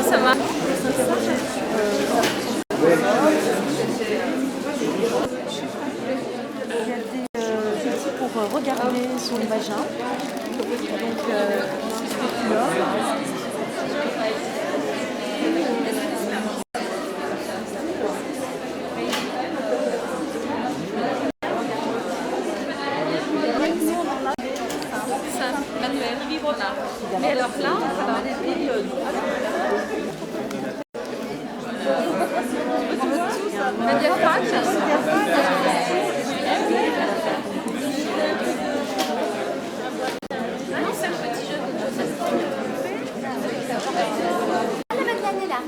Ça marche. Il y a des outils pour regarder son vagin. Donc, spéculum. Mais alors là, la diaphragme, non, c'est un petit jeu. La Madeleine est là.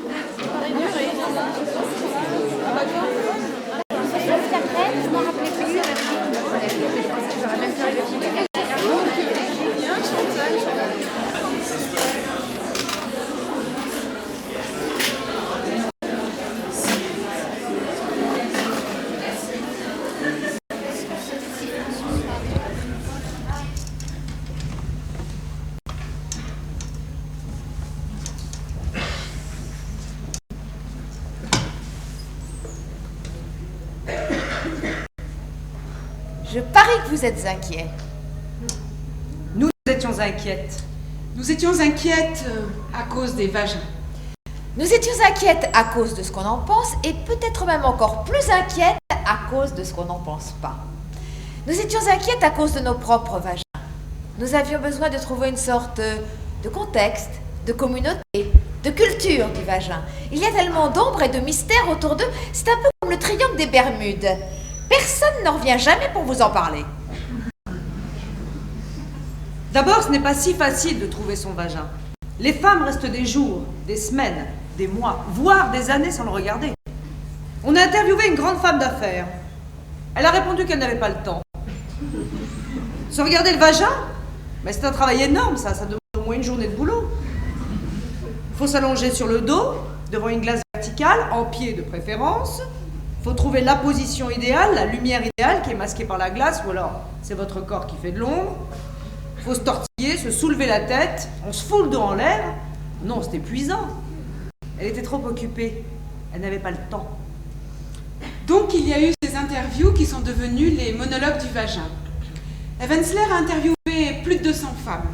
Après, je m'en rappelais plus. Je parie que vous êtes inquiets. Nous étions inquiètes. Nous étions inquiètes à cause des vagins. Nous étions inquiètes à cause de ce qu'on en pense et peut-être même encore plus inquiètes à cause de ce qu'on n'en pense pas. Nous étions inquiètes à cause de nos propres vagins. Nous avions besoin de trouver une sorte de contexte, de communauté, de culture du vagin. Il y a tellement d'ombre et de mystères autour d'eux, c'est un peu comme le triangle des Bermudes. Personne n'en revient jamais pour vous en parler. D'abord, ce n'est pas si facile de trouver son vagin. Les femmes restent des jours, des semaines, des mois, voire des années sans le regarder. On a interviewé une grande femme d'affaires. Elle a répondu qu'elle n'avait pas le temps. Se regarder le vagin, mais c'est un travail énorme, ça demande au moins une journée de boulot. Il faut s'allonger sur le dos, devant une glace verticale, en pied de préférence. Il faut trouver la position idéale, la lumière idéale qui est masquée par la glace, ou alors c'est votre corps qui fait de l'ombre. Il faut se tortiller, se soulever la tête, on se fout le dos en l'air. Non, c'est épuisant. Elle était trop occupée, elle n'avait pas le temps. Donc il y a eu ces interviews qui sont devenues les monologues du vagin. Evansler a interviewé plus de 200 femmes.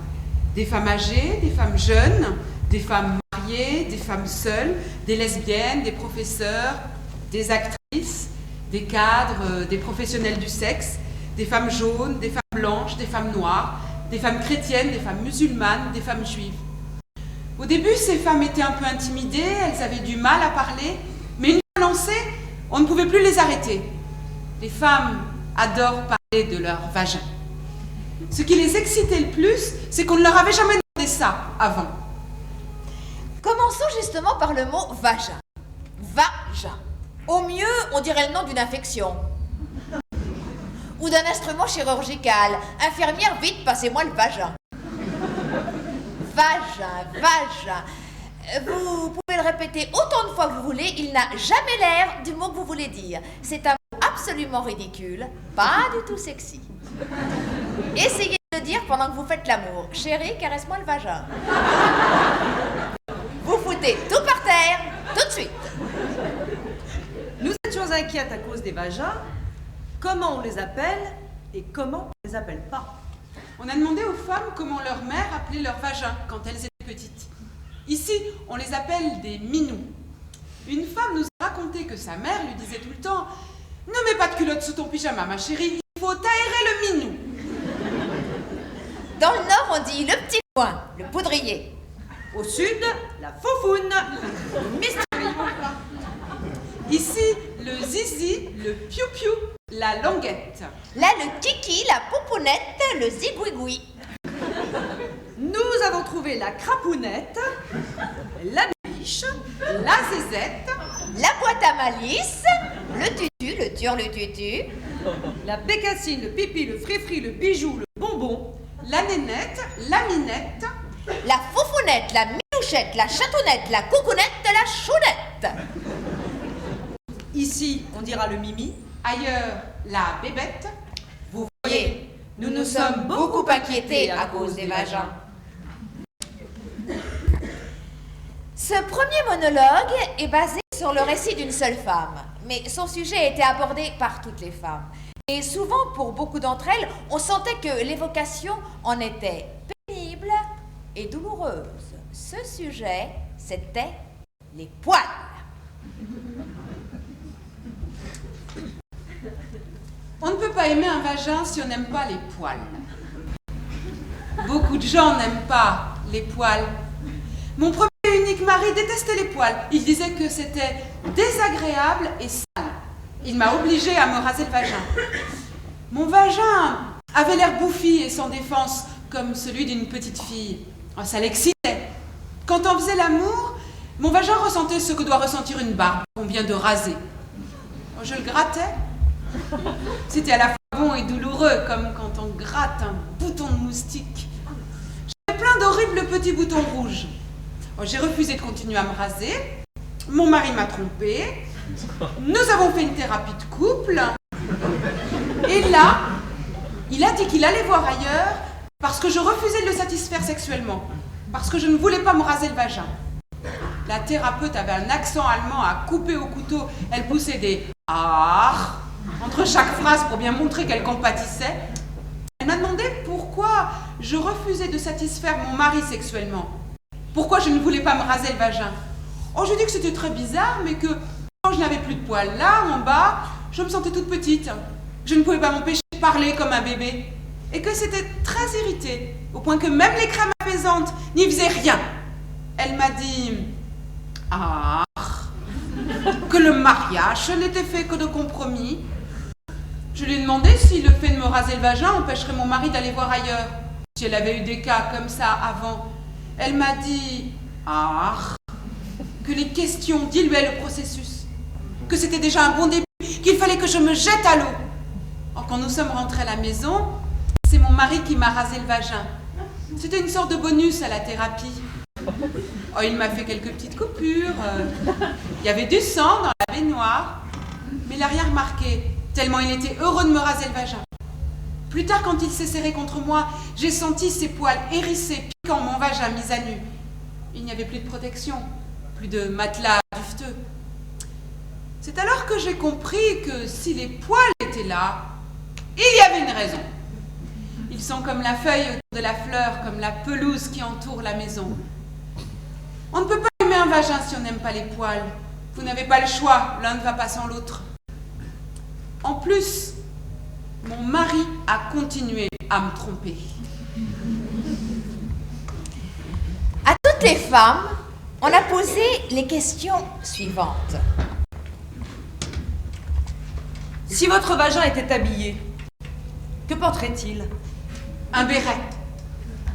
Des femmes âgées, des femmes jeunes, des femmes mariées, des femmes seules, des lesbiennes, des professeurs, des actrices, des cadres, des professionnels du sexe, des femmes jaunes, des femmes blanches, des femmes noires, des femmes chrétiennes, des femmes musulmanes, des femmes juives. Au début, ces femmes étaient un peu intimidées, elles avaient du mal à parler, mais une fois lancées, on ne pouvait plus les arrêter. Les femmes adorent parler de leur vagin. Ce qui les excitait le plus, c'est qu'on ne leur avait jamais demandé ça avant. Commençons justement par le mot vagin. Vagin. Au mieux, on dirait le nom d'une infection. Ou d'un instrument chirurgical. Infirmière, vite, passez-moi le vagin. Vagin, vagin. Vous pouvez le répéter autant de fois que vous voulez, il n'a jamais l'air du mot que vous voulez dire. C'est un mot absolument ridicule, pas du tout sexy. Essayez de le dire pendant que vous faites l'amour. Chérie, caresse-moi le vagin. Vous foutez tout par terre, tout de suite. Nous étions inquiètes à cause des vagins. Comment on les appelle et comment on les appelle pas? On a demandé aux femmes comment leur mère appelait leur vagin quand elles étaient petites. Ici, on les appelle des minous. Une femme nous a raconté que sa mère lui disait tout le temps « Ne mets pas de culotte sous ton pyjama, ma chérie, il faut aérer le minou !» Dans le nord, on dit le petit coin, le poudrier. Au sud, la foufoune. Mystery. Ici, le zizi, le piou-piou, la languette. Là, le kiki, la poupounette, le zigouigoui. Nous avons trouvé la crapounette, la biche, La zézette, La boîte à malice, le tutu, le tur, le tutu. la bécassine, le pipi, le frifri, le bijou, le bonbon, la nénette, la minette, La foufounette, la minouchette, la chatounette, la coucounette, la chounette. ici on dira le mimi. ailleurs, la bébête. Vous voyez, Nous nous sommes beaucoup inquiétés à cause des vagins. Ce premier monologue est basé sur le récit d'une seule femme, mais son sujet a été abordé par toutes les femmes. Et souvent, pour beaucoup d'entre elles, on sentait que l'évocation en était pénible et douloureuse. Ce sujet, c'était les poils. On ne peut pas aimer un vagin si on n'aime pas les poils. Beaucoup de gens n'aiment pas les poils. Mon premier et unique mari détestait les poils. Il disait que c'était désagréable et sale. Il m'a obligée à me raser le vagin. Mon vagin avait l'air bouffi et sans défense, comme celui d'une petite fille. Oh, ça l'excitait. Quand on faisait l'amour, mon vagin ressentait ce que doit ressentir une barbe qu'on vient de raser. Oh, je le grattais. C'était à la fois bon et douloureux, comme quand on gratte un bouton de moustique. J'avais plein d'horribles petits boutons rouges. Oh, j'ai refusé de continuer à me raser. Mon mari m'a trompée. Nous avons fait une thérapie de couple. Et là, il a dit qu'il allait voir ailleurs parce que je refusais de le satisfaire sexuellement. Parce que je ne voulais pas me raser le vagin. La thérapeute avait un accent allemand à couper au couteau. Elle poussait des « ah » entre chaque phrase pour bien montrer qu'elle compatissait. Elle m'a demandé pourquoi je refusais de satisfaire mon mari sexuellement. Pourquoi je ne voulais pas me raser le vagin. Oh, je dis que c'était très bizarre, mais que quand je n'avais plus de poils là, en bas, je me sentais toute petite. Je ne pouvais pas m'empêcher de parler comme un bébé. Et que c'était très irrité, au point que même les crèmes apaisantes n'y faisaient rien. Elle m'a dit « ah » que le mariage n'était fait que de compromis. Je lui ai demandé si le fait de me raser le vagin empêcherait mon mari d'aller voir ailleurs, si elle avait eu des cas comme ça avant. Elle m'a dit « ah » que les questions diluaient le processus, que c'était déjà un bon début, qu'il fallait que je me jette à l'eau. Quand nous sommes rentrés à la maison, c'est mon mari qui m'a rasé le vagin. C'était une sorte de bonus à la thérapie. Oh, il m'a fait quelques petites coupures. Il y avait du sang dans la baignoire, mais il n'a rien remarqué, tellement il était heureux de me raser le vagin. Plus tard, quand il s'est serré contre moi, j'ai senti ses poils hérissés piquant mon vagin mis à nu. Il n'y avait plus de protection, plus de matelas dufteux. C'est alors que j'ai compris que si les poils étaient là, il y avait une raison. Ils sont comme la feuille autour de la fleur, comme la pelouse qui entoure la maison. On ne peut pas aimer un vagin si on n'aime pas les poils. Vous n'avez pas le choix, l'un ne va pas sans l'autre. En plus, mon mari a continué à me tromper. À toutes les femmes, on a posé les questions suivantes. Si votre vagin était habillé, que porterait-il? Un béret,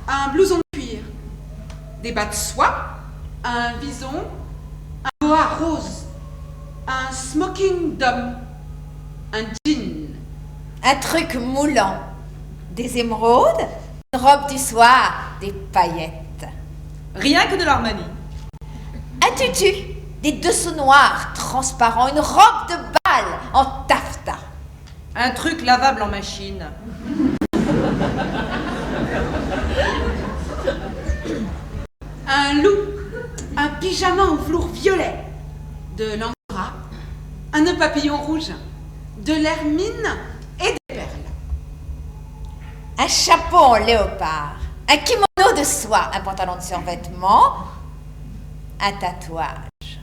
un blouson de cuir, des bas de soie, un vison, un boa rose, un smoking d'homme, un jean. Un truc moulant, des émeraudes, une robe du soir, des paillettes. Rien que de l'Armani. Un tutu, des dessous noirs transparents, une robe de bal en taffetas. Un truc lavable en machine. Un loup, un pyjama en velours violet, de l'angora, un nœud papillon rouge, de l'hermine et des perles. Un chapeau en léopard, un kimono de soie, un pantalon de survêtement, un tatouage.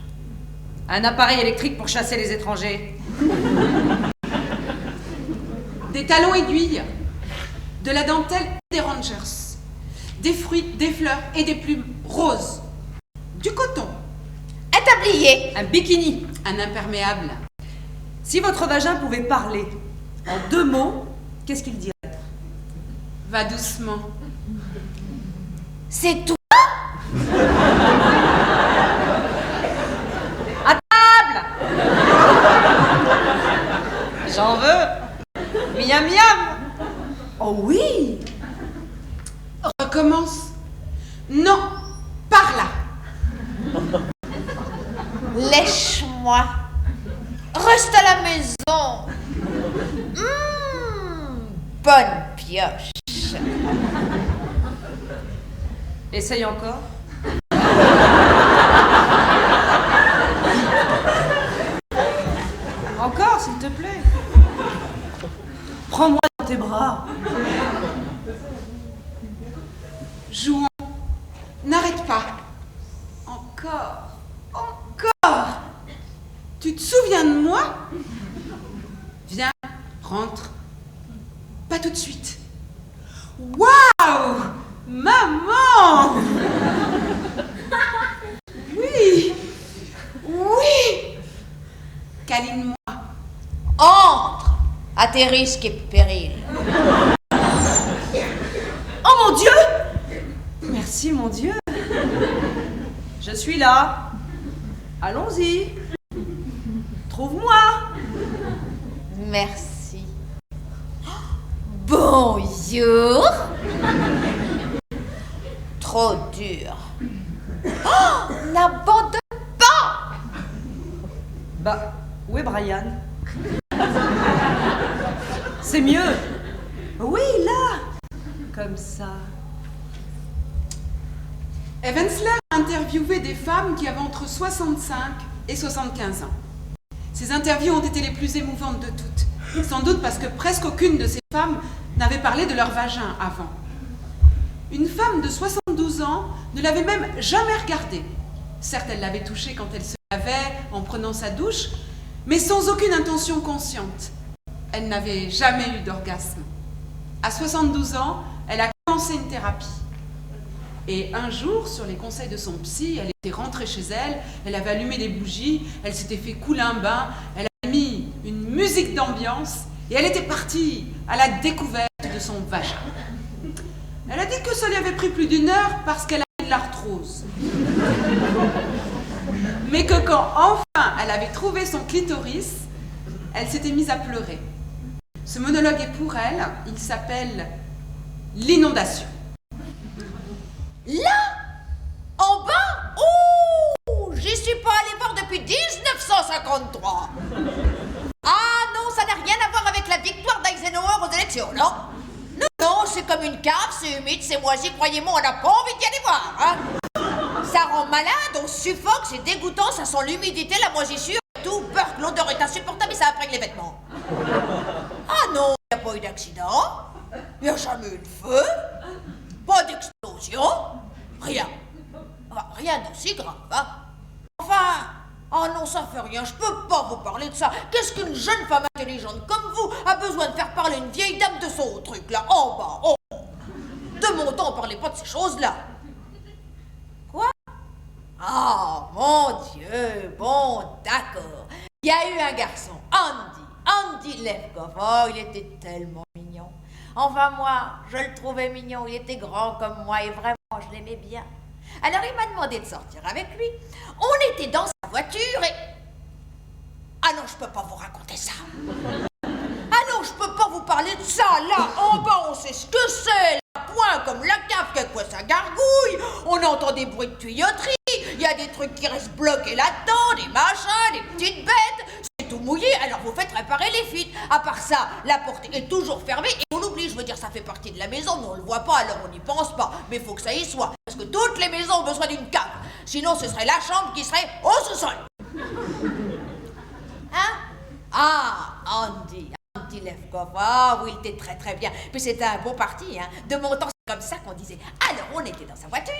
Un appareil électrique pour chasser les étrangers. Des talons aiguilles, de la dentelle et des rangers, des fruits, des fleurs et des plumes roses, du coton, Un tablier, Un bikini. un imperméable, Si votre vagin pouvait parler en 2 mots, qu'est-ce qu'il dirait? va doucement. c'est toi? À table. J'en veux. Miam miam. Oh oui! Recommence. Non, par là. Lèche-moi. Reste à la maison. Bonne pièce. pioche. Essaye encore. Encore, s'il te plaît. Prends-moi dans tes bras. Jouons. N'arrête pas. Encore. Encore. Tu te souviens de moi? Viens, rentre. Pas tout de suite. Waouh! Maman! Oui! Oui! Câline-moi. Entre à tes risques et périls. Oh mon Dieu! Merci mon Dieu. Je suis là. Allons-y. Trouve-moi. Merci. Bonjour. Trop dur. Oh, n'abandonne pas. Bah, où est Brian? C'est mieux. Oui, là. Comme ça. Evansler a interviewé des femmes qui avaient entre 65 et 75 ans. Ces interviews ont été les plus émouvantes de toutes, sans doute parce que presque aucune de ces femmes n'avait parlé de leur vagin avant. Une femme de 72 ans ne l'avait même jamais regardé. Certes, elle l'avait touché quand elle se lavait, en prenant sa douche, mais sans aucune intention consciente. Elle n'avait jamais eu d'orgasme. À 72 ans, elle a commencé une thérapie. Et un jour, sur les conseils de son psy, elle était rentrée chez elle, elle avait allumé des bougies, elle s'était fait couler un bain, elle avait mis une musique d'ambiance et elle était partie à la découverte de son vagin. Elle a dit que ça lui avait pris plus d'1 heure parce qu'elle avait de l'arthrose. Mais que quand enfin elle avait trouvé son clitoris, elle s'était mise à pleurer. Ce monologue est pour elle, il s'appelle « L'inondation ». Là, en bas, j'y suis pas allée voir depuis 1953. Ah non, ça n'a rien à voir avec la victoire d'Eisenhower aux élections, non? Non, c'est comme une cave, c'est humide, c'est moisi, croyez-moi, on n'a pas envie d'y aller voir, hein? Ça rend malade, on suffoque, c'est dégoûtant, ça sent l'humidité, la moisissure et tout, peur que l'odeur est insupportable et ça imprègne les vêtements. Ah non, il n'y a pas eu d'accident, il n'y a jamais eu de feu, pas d'explosion, rien. Enfin, rien d'aussi grave, hein? Enfin, oh non, ça fait rien, je peux pas vous parler de ça. Qu'est-ce qu'une jeune femme intelligente comme vous a besoin de faire parler une vieille dame de son truc, là, en bas, oh. De mon temps, on parlait pas de ces choses-là. Quoi? Ah, mon Dieu, bon, d'accord. Il y a eu un garçon, Andy Levkov. Oh, il était tellement mignon. Enfin, moi, je le trouvais mignon. Il était grand comme moi et vraiment, je l'aimais bien. Alors, il m'a demandé de sortir avec lui. On était dans sa voiture et... Ah non, je peux pas vous raconter ça. Ah non, je peux pas vous parler de ça. Là, en bas, on sait ce que c'est. Là, point comme la cave, que quoi ça gargouille. On entend des bruits de tuyauterie. Il y a des trucs qui restent bloqués là-dedans, des machins, des petites bêtes. C'est tout mouillé, alors vous faites réparer les fuites. À part ça, la porte est toujours fermée et on oublie, je veux dire, ça fait partie de la maison, mais on le voit pas, alors on n'y pense pas. Mais il faut que ça y soit, parce que toutes les maisons ont besoin d'une cave. Sinon, ce serait la chambre qui serait au sous-sol. Hein? Ah, Andy Levkov. Ah oui, il était très très bien. Puis c'était un bon parti, hein. De mon temps, c'est comme ça qu'on disait. Alors, on était dans sa voiture,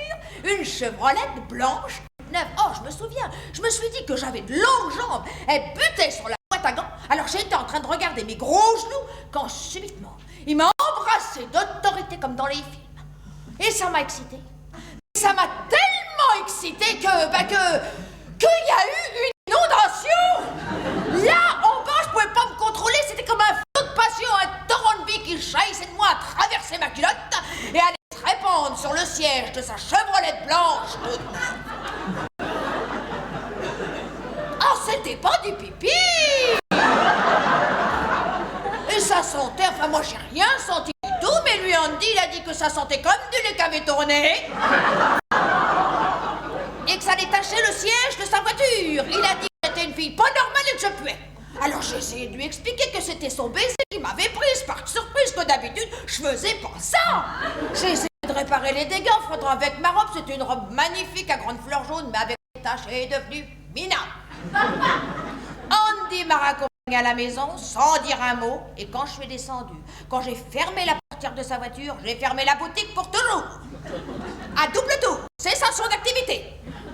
une Chevrolet blanche, neuve. Oh, je me souviens, je me suis dit que j'avais de longues jambes. Elle butait sur la boîte à gants. Alors, j'étais en train de regarder mes gros genoux quand subitement, il m'a embrassé d'autorité comme dans les films. Et ça m'a excité. Ça m'a tellement excité qu'il y a eu une inondation. Là, en bas, je pouvais pas me contrôler. C'était comme un flot de passion, un torrent de vie qui jaillissait de moi à traverser ma culotte et allait se répandre sur le siège de sa Chevrolet blanche toute neuve. Oh, c'était pas du pipi. Et ça sentait, enfin moi j'ai rien senti du tout, mais lui Andy, il a dit que ça sentait comme du lait qui avait tourné. Et que ça détachait le siège de sa voiture. Il a dit que j'étais une fille pas normale et que je puais. Alors j'ai essayé de lui expliquer que c'était son baiser qui m'avait prise par surprise, que d'habitude, je Je faisais pas ça. J'ai essayé de réparer les dégâts en frottant avec ma robe. C'était une robe magnifique à grandes fleurs jaunes, mais avec des taches, elle est devenue minable. Andy m'a raccompagné à la maison sans dire un mot, et quand je suis descendue, quand j'ai fermé la portière de sa voiture, j'ai fermé la boutique pour toujours. À double tour, cessation d'activité.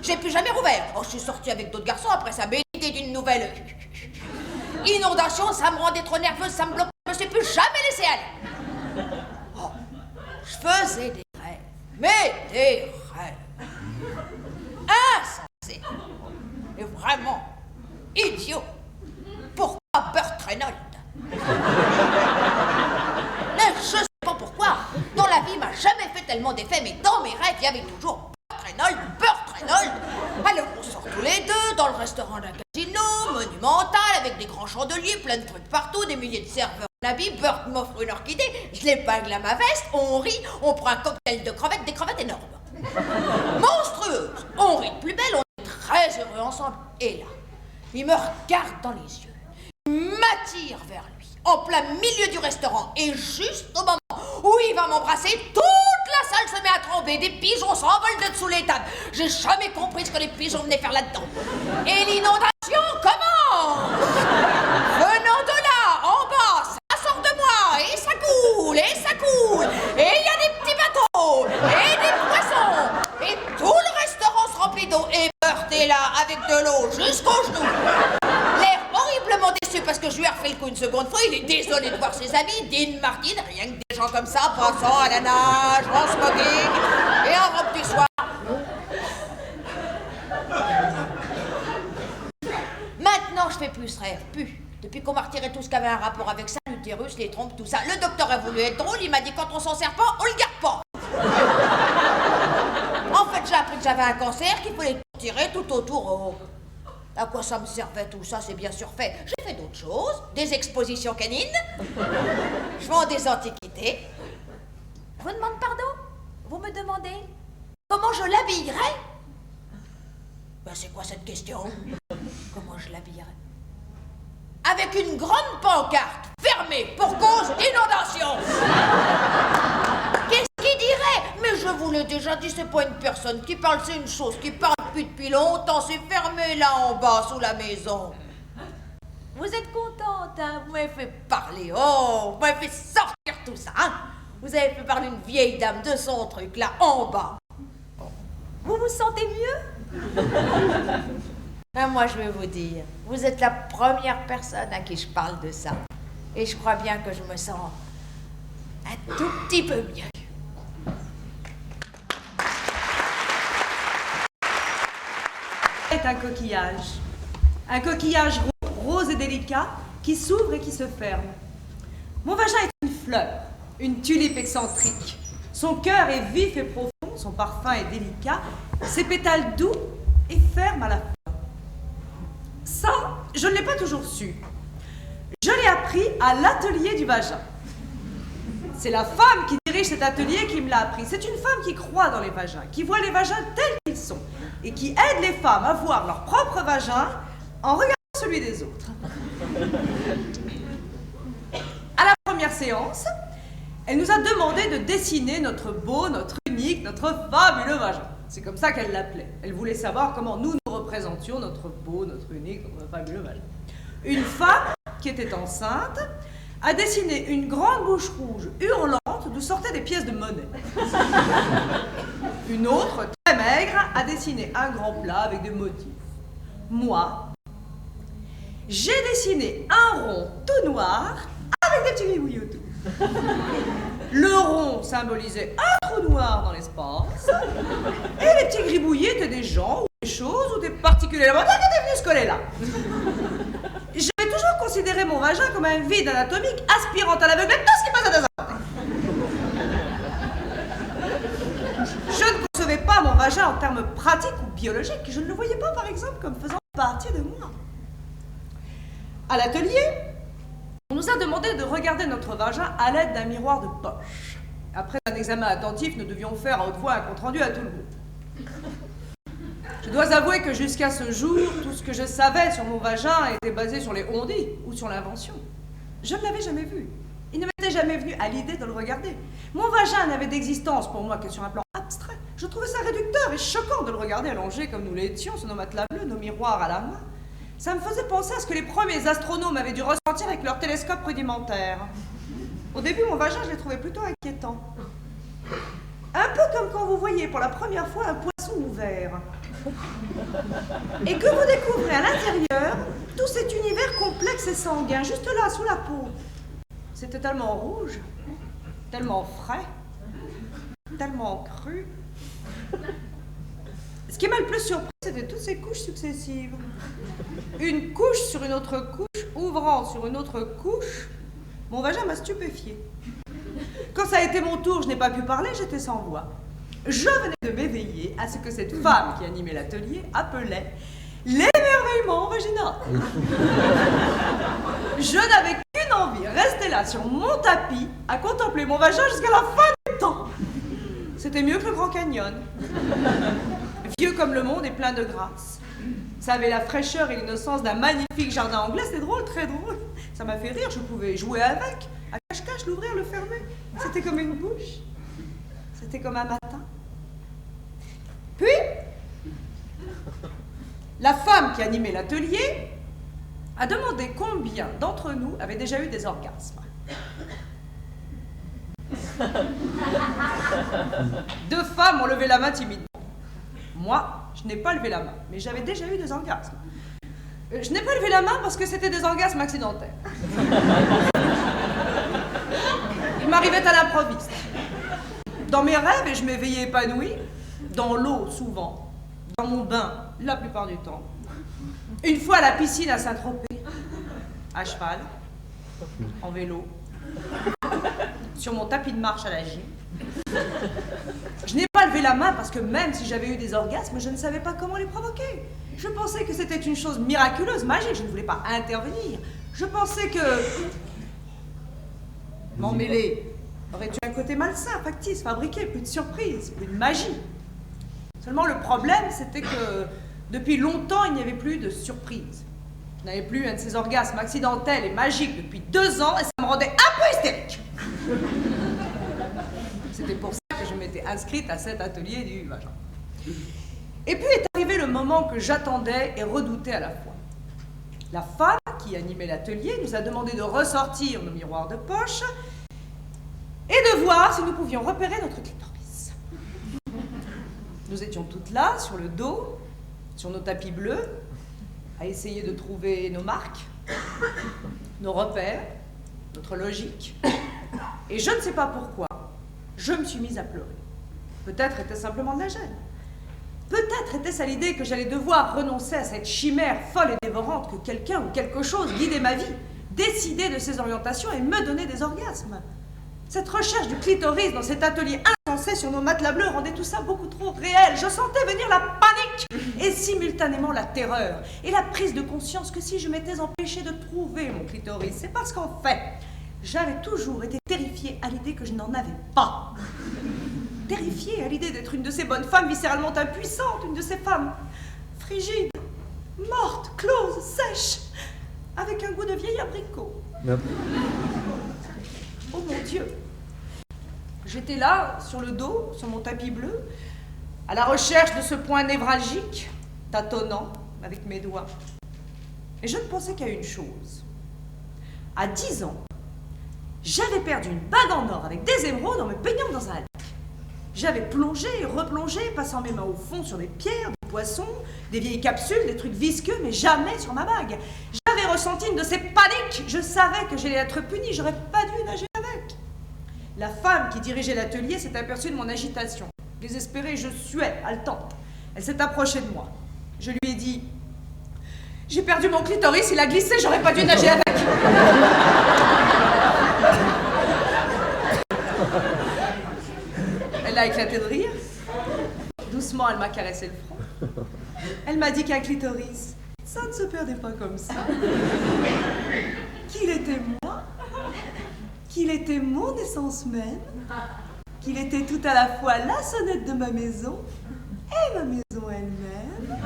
J'ai plus jamais rouvert. Oh, je suis sortie avec d'autres garçons après ça, mais l'idée d'une nouvelle inondation, ça me rendait trop nerveuse, ça me bloquait, je me suis plus jamais laissée aller. Oh, je faisais des rêves, mais des rêves insensés et vraiment idiots. Pourquoi Burt Reynolds? Mais je sais pas pourquoi. Dans la vie, il m'a jamais fait tellement d'effets, mais dans mes rêves, il y avait toujours Burt Reynolds. Alors on sort tous les deux dans le restaurant d'un casino monumental avec des grands chandeliers, plein de trucs partout, des milliers de serveurs en habit. Burt m'offre une orchidée, je l'épingle à ma veste, on rit, on prend un cocktail de crevettes, des crevettes énormes. Monstrueuses. On rit de plus belle, on est très heureux ensemble. Et là, il me regarde dans les yeux, il m'attire vers lui, en plein milieu du restaurant, et juste au moment où il va m'embrasser, toute la salle se met à trembler, des pigeons s'envolent de dessous les tables. J'ai jamais compris ce que les pigeons venaient faire là-dedans. Et l'inondation commence. Venant de là, en bas, ça sort de moi, et ça coule, et ça coule, et il y a des petits bateaux, et des poissons, et tout le restaurant se remplit d'eau, et Burt est là, avec de l'eau jusqu'aux genoux. L'air horriblement déçu parce que je lui ai refait le coup une seconde fois, il est désolé de voir ses amis, Dean Martin, rien que des gens comme ça, passant à la nage, en smoking, et en robe du soir. Maintenant, je fais plus ce rêve, plus. Depuis qu'on m'a retiré tout ce qui avait un rapport avec ça, l'utérus, les trompes, tout ça, le docteur a voulu être drôle, il m'a dit quand on s'en sert pas, on le garde pas. En fait, j'ai appris que j'avais un cancer, qu'il fallait tout tirer tout autour. Oh. À quoi ça me servait tout ça, c'est bien sûr fait. J'ai fait d'autres choses, des expositions canines, je vends des antiquités. Je vous demande pardon? Vous me demandez comment je l'habillerais? Ben c'est quoi cette question? Comment je l'habillerais? Avec une grande pancarte fermée pour cause d'inondation. Qu'est-ce qu'il dirait? Mais je vous l'ai déjà dit, c'est pas une personne qui parle, c'est une chose qui parle depuis longtemps. C'est fermé là en bas sous la maison. Vous êtes contente, hein? Vous m'avez fait parler. Oh, vous m'avez fait sortir tout ça, hein? Vous avez fait parler une vieille dame de son truc là en bas. Vous vous sentez mieux? Ben moi, je vais vous dire, vous êtes la première personne à qui je parle de ça. Et je crois bien que je me sens un tout petit peu mieux. C'est un coquillage rose et délicat qui s'ouvre et qui se ferme. Mon vagin est une fleur, une tulipe excentrique. Son cœur est vif et profond, son parfum est délicat, ses pétales doux et fermes à la fois. Ça, je ne l'ai pas toujours su. Je l'ai appris à l'atelier du vagin. C'est la femme qui dirige cet atelier qui me l'a appris. C'est une femme qui croit dans les vagins, qui voit les vagins tels qu'ils sont et qui aide les femmes à voir leur propre vagin en regardant celui des autres. À la première séance, elle nous a demandé de dessiner notre beau, notre unique, notre fabuleux vagin. C'est comme ça qu'elle l'appelait. Elle voulait savoir comment nous représentions notre beau, notre unique, notre fabuleux vagin. Une femme qui était enceinte a dessiné une grande bouche rouge hurlante d'où sortaient des pièces de monnaie. Une autre, très maigre, a dessiné un grand plat avec des motifs. Moi, j'ai dessiné un rond tout noir avec des petits gribouillis autour. Le rond symbolisait un trou noir dans l'espace et les petits gribouillis étaient des gens ou des choses ou des particules élémentaires qui étaient venus se coller là. J'avais toujours considéré mon vagin comme un vide anatomique aspirant à l'aveuglette tout ce qui passait dans sa tête. Je ne concevais pas mon vagin en termes pratiques ou biologiques. Je ne le voyais pas, par exemple, comme faisant partie de moi. À l'atelier, on nous a demandé de regarder notre vagin à l'aide d'un miroir de poche. Après un examen attentif, nous devions faire à haute voix un compte-rendu à tout le groupe. Je dois avouer que jusqu'à ce jour, tout ce que je savais sur mon vagin était basé sur les on-dit ou sur l'invention. Je ne l'avais jamais vu. Il ne m'était m'était jamais venu à l'idée de le regarder. Mon vagin n'avait d'existence pour moi que sur un plan abstrait. Je trouvais ça réducteur et choquant de le regarder allongé comme nous l'étions sur nos matelas bleus, nos miroirs à la main. Ça me faisait penser à ce que les premiers astronomes avaient dû ressentir avec leur télescope rudimentaire. Au début, mon vagin, je l'ai trouvé plutôt inquiétant. Un peu comme quand vous voyez pour la première fois un poisson ouvert. Et que vous découvrez à l'intérieur tout cet univers complexe et sanguin, juste là, sous la peau. C'était tellement rouge, tellement frais, tellement cru. Ce qui m'a le plus surpris, c'était toutes ces couches successives. Une couche sur une autre couche, ouvrant sur une autre couche. Mon vagin m'a stupéfiée. Quand ça a été mon tour, je n'ai pas pu parler, j'étais sans voix. Je venais de m'éveiller à ce que cette femme qui animait l'atelier appelait l'émerveillement vaginal. Je n'avais qu'une envie, rester là sur mon tapis à contempler mon vagin jusqu'à la fin du temps. C'était mieux que le Grand Canyon. Vieux comme le monde et plein de grâce. Ça avait la fraîcheur et l'innocence d'un magnifique jardin anglais, c'était drôle, très drôle. Ça m'a fait rire, je pouvais jouer avec, à cache-cache, l'ouvrir, le fermer. C'était comme une bouche. C'était comme un matin. Puis, la femme qui animait l'atelier a demandé combien d'entre nous avaient déjà eu des orgasmes. 2 femmes ont levé la main timidement. Moi, je n'ai pas levé la main, mais j'avais déjà eu des orgasmes. Je n'ai pas levé la main parce que c'était des orgasmes accidentels. Il m'arrivait à l'improviste. Dans mes rêves, et je m'éveillais épanouie, dans l'eau souvent, dans mon bain la plupart du temps, une fois à la piscine à Saint-Tropez, à cheval, en vélo, sur mon tapis de marche à la gym. Je n'ai pas levé la main parce que même si j'avais eu des orgasmes, je ne savais pas comment les provoquer. Je pensais que c'était une chose miraculeuse, magique, je ne voulais pas intervenir. Je pensais que m'en mêler aurait eu un côté malsain, factice, fabriqué, plus de surprise, plus de magie. Seulement le problème, c'était que depuis longtemps, il n'y avait plus de surprise. Je n'avais plus un de ces orgasmes accidentels et magiques depuis 2 ans et ça me rendait un peu hystérique. C'était pour ça que je m'étais inscrite à cet atelier du vagin. Et puis est arrivé le moment que j'attendais et redoutais à la fois. La femme qui animait l'atelier nous a demandé de ressortir nos miroirs de poche et de voir si nous pouvions repérer notre clitoris. Nous étions toutes là, sur le dos, sur nos tapis bleus, à essayer de trouver nos marques, nos repères, notre logique. Et je ne sais pas pourquoi, je me suis mise à pleurer. Peut-être était-ce simplement de la gêne. Peut-être était-ce à l'idée que j'allais devoir renoncer à cette chimère folle et dévorante que quelqu'un ou quelque chose guidait ma vie, décider de ses orientations et me donner des orgasmes. Cette recherche du clitoris dans cet atelier insensé sur nos matelas bleus rendait tout ça beaucoup trop réel. Je sentais venir la panique et simultanément la terreur et la prise de conscience que si je m'étais empêchée de trouver mon clitoris, c'est parce qu'en fait, j'avais toujours été terrifiée à l'idée que je n'en avais pas. Terrifiée à l'idée d'être une de ces bonnes femmes viscéralement impuissantes, une de ces femmes frigides, mortes, closes, sèches, avec un goût de vieil abricot. Oh mon Dieu! J'étais là, sur le dos, sur mon tapis bleu, à la recherche de ce point névralgique, tâtonnant avec mes doigts. Et je ne pensais qu'à une chose. À 10 ans, j'avais perdu une bague en or avec des émeraudes en me baignant dans un lac. J'avais plongé et replongé, passant mes mains au fond sur des pierres, des poissons, des vieilles capsules, des trucs visqueux, mais jamais sur ma bague. J'avais ressenti une de ces paniques. Je savais que j'allais être punie, j'aurais pas dû nager avec. La femme qui dirigeait l'atelier s'est aperçue de mon agitation. Désespérée, je suais, haletante. Elle s'est approchée de moi. Je lui ai dit « J'ai perdu mon clitoris, il a glissé, j'aurais pas dû nager avec. » Elle a éclaté de rire. Doucement, elle m'a caressé le front. Elle m'a dit qu'un clitoris, ça ne se perdait pas comme ça. Qu'il était moi, qu'il était mon essence même, qu'il était tout à la fois la sonnette de ma maison et ma maison elle-même,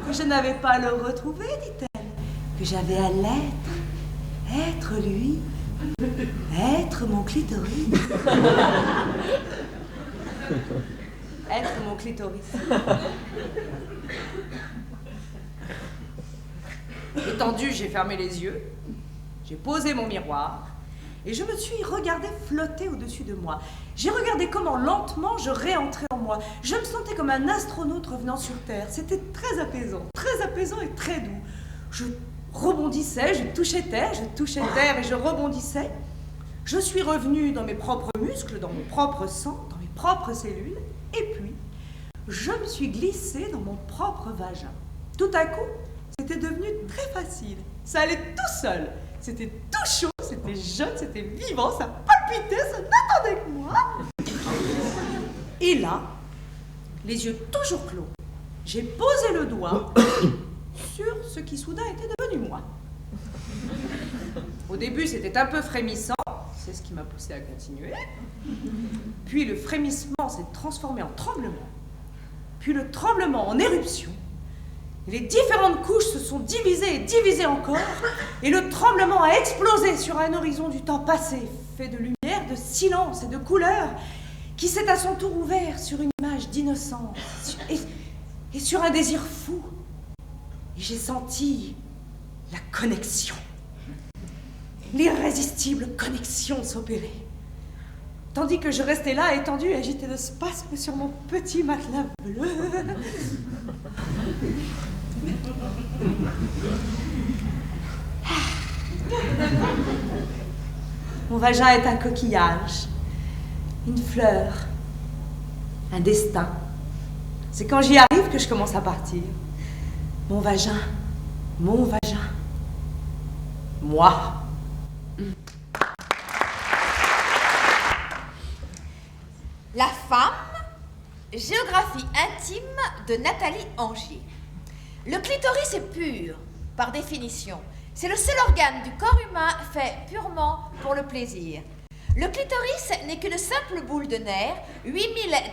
que je n'avais pas à le retrouver, dit-elle, que j'avais à l'être, être lui, être Être mon clitoris. Être mon clitoris. Étendu, j'ai fermé les yeux, j'ai posé mon miroir et je me suis regardée flotter au-dessus de moi. J'ai regardé comment lentement je réentrais en moi. Je me sentais comme un astronaute revenant sur Terre. C'était très apaisant et très doux. Je rebondissais, je touchais terre et je rebondissais. Je suis revenue dans mes propres muscles, dans mon propre sang, dans mes propres cellules, et puis je me suis glissée dans mon propre vagin. Tout à coup, c'était devenu très facile. Ça allait tout seul. C'était tout chaud, c'était jeune, c'était vivant, ça palpitait, ça n'attendait que moi. Et là, les yeux toujours clos, j'ai posé le doigt sur ce qui soudain était devenu moi. Au début, c'était un peu frémissant, c'est ce qui m'a poussé à continuer. Puis le frémissement s'est transformé en tremblement, puis le tremblement en éruption. Et les différentes couches se sont divisées et divisées encore, et le tremblement a explosé sur un horizon du temps passé, fait de lumière, de silence et de couleurs, qui s'est à son tour ouvert sur une image d'innocence et sur un désir fou. Et j'ai senti la connexion, l'irrésistible connexion s'opérer. Tandis que je restais là, étendue et agitée de spasmes sur mon petit matelas bleu. Mon vagin est un coquillage, une fleur, un destin. C'est quand j'y arrive que je commence à partir. Mon vagin, moi. La femme, géographie intime de Nathalie Angier. Le clitoris est pur, par définition. C'est le seul organe du corps humain fait purement pour le plaisir. Le clitoris n'est qu'une simple boule de nerfs, 8000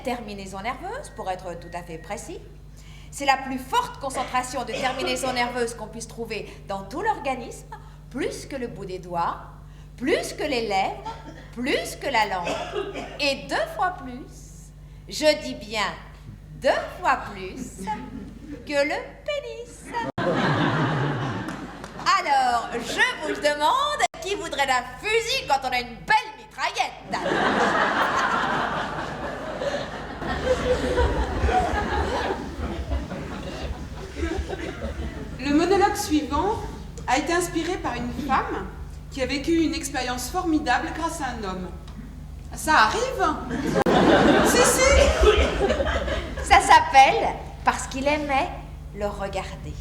terminaisons nerveuses, pour être tout à fait précis. C'est la plus forte concentration de terminaisons nerveuses qu'on puisse trouver dans tout l'organisme, plus que le bout des doigts, plus que les lèvres, plus que la langue, et 2 fois plus, je dis bien 2 fois plus, que le pénis. Alors, je vous le demande, qui voudrait d'un fusil quand on a une belle mitraillette? Le monologue suivant a été inspiré par une femme qui a vécu une expérience formidable grâce à un homme. Ça arrive? Si. Ça s'appelle « Parce qu'il aimait le regarder ».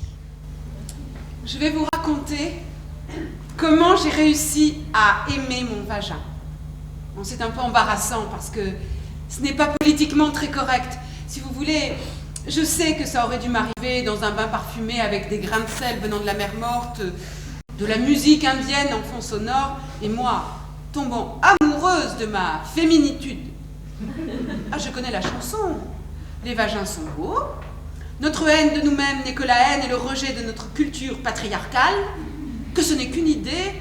Je vais vous raconter comment j'ai réussi à aimer mon vagin. Bon, c'est un peu embarrassant parce que ce n'est pas politiquement très correct. Si vous voulez, je sais que ça aurait dû m'arriver dans un bain parfumé avec des grains de sel venant de la mer morte, de la musique indienne en fond sonore, et moi, tombant amoureuse de ma féminitude. Ah, je connais la chanson. Les vagins sont beaux. Notre haine de nous-mêmes n'est que la haine et le rejet de notre culture patriarcale, que ce n'est qu'une idée,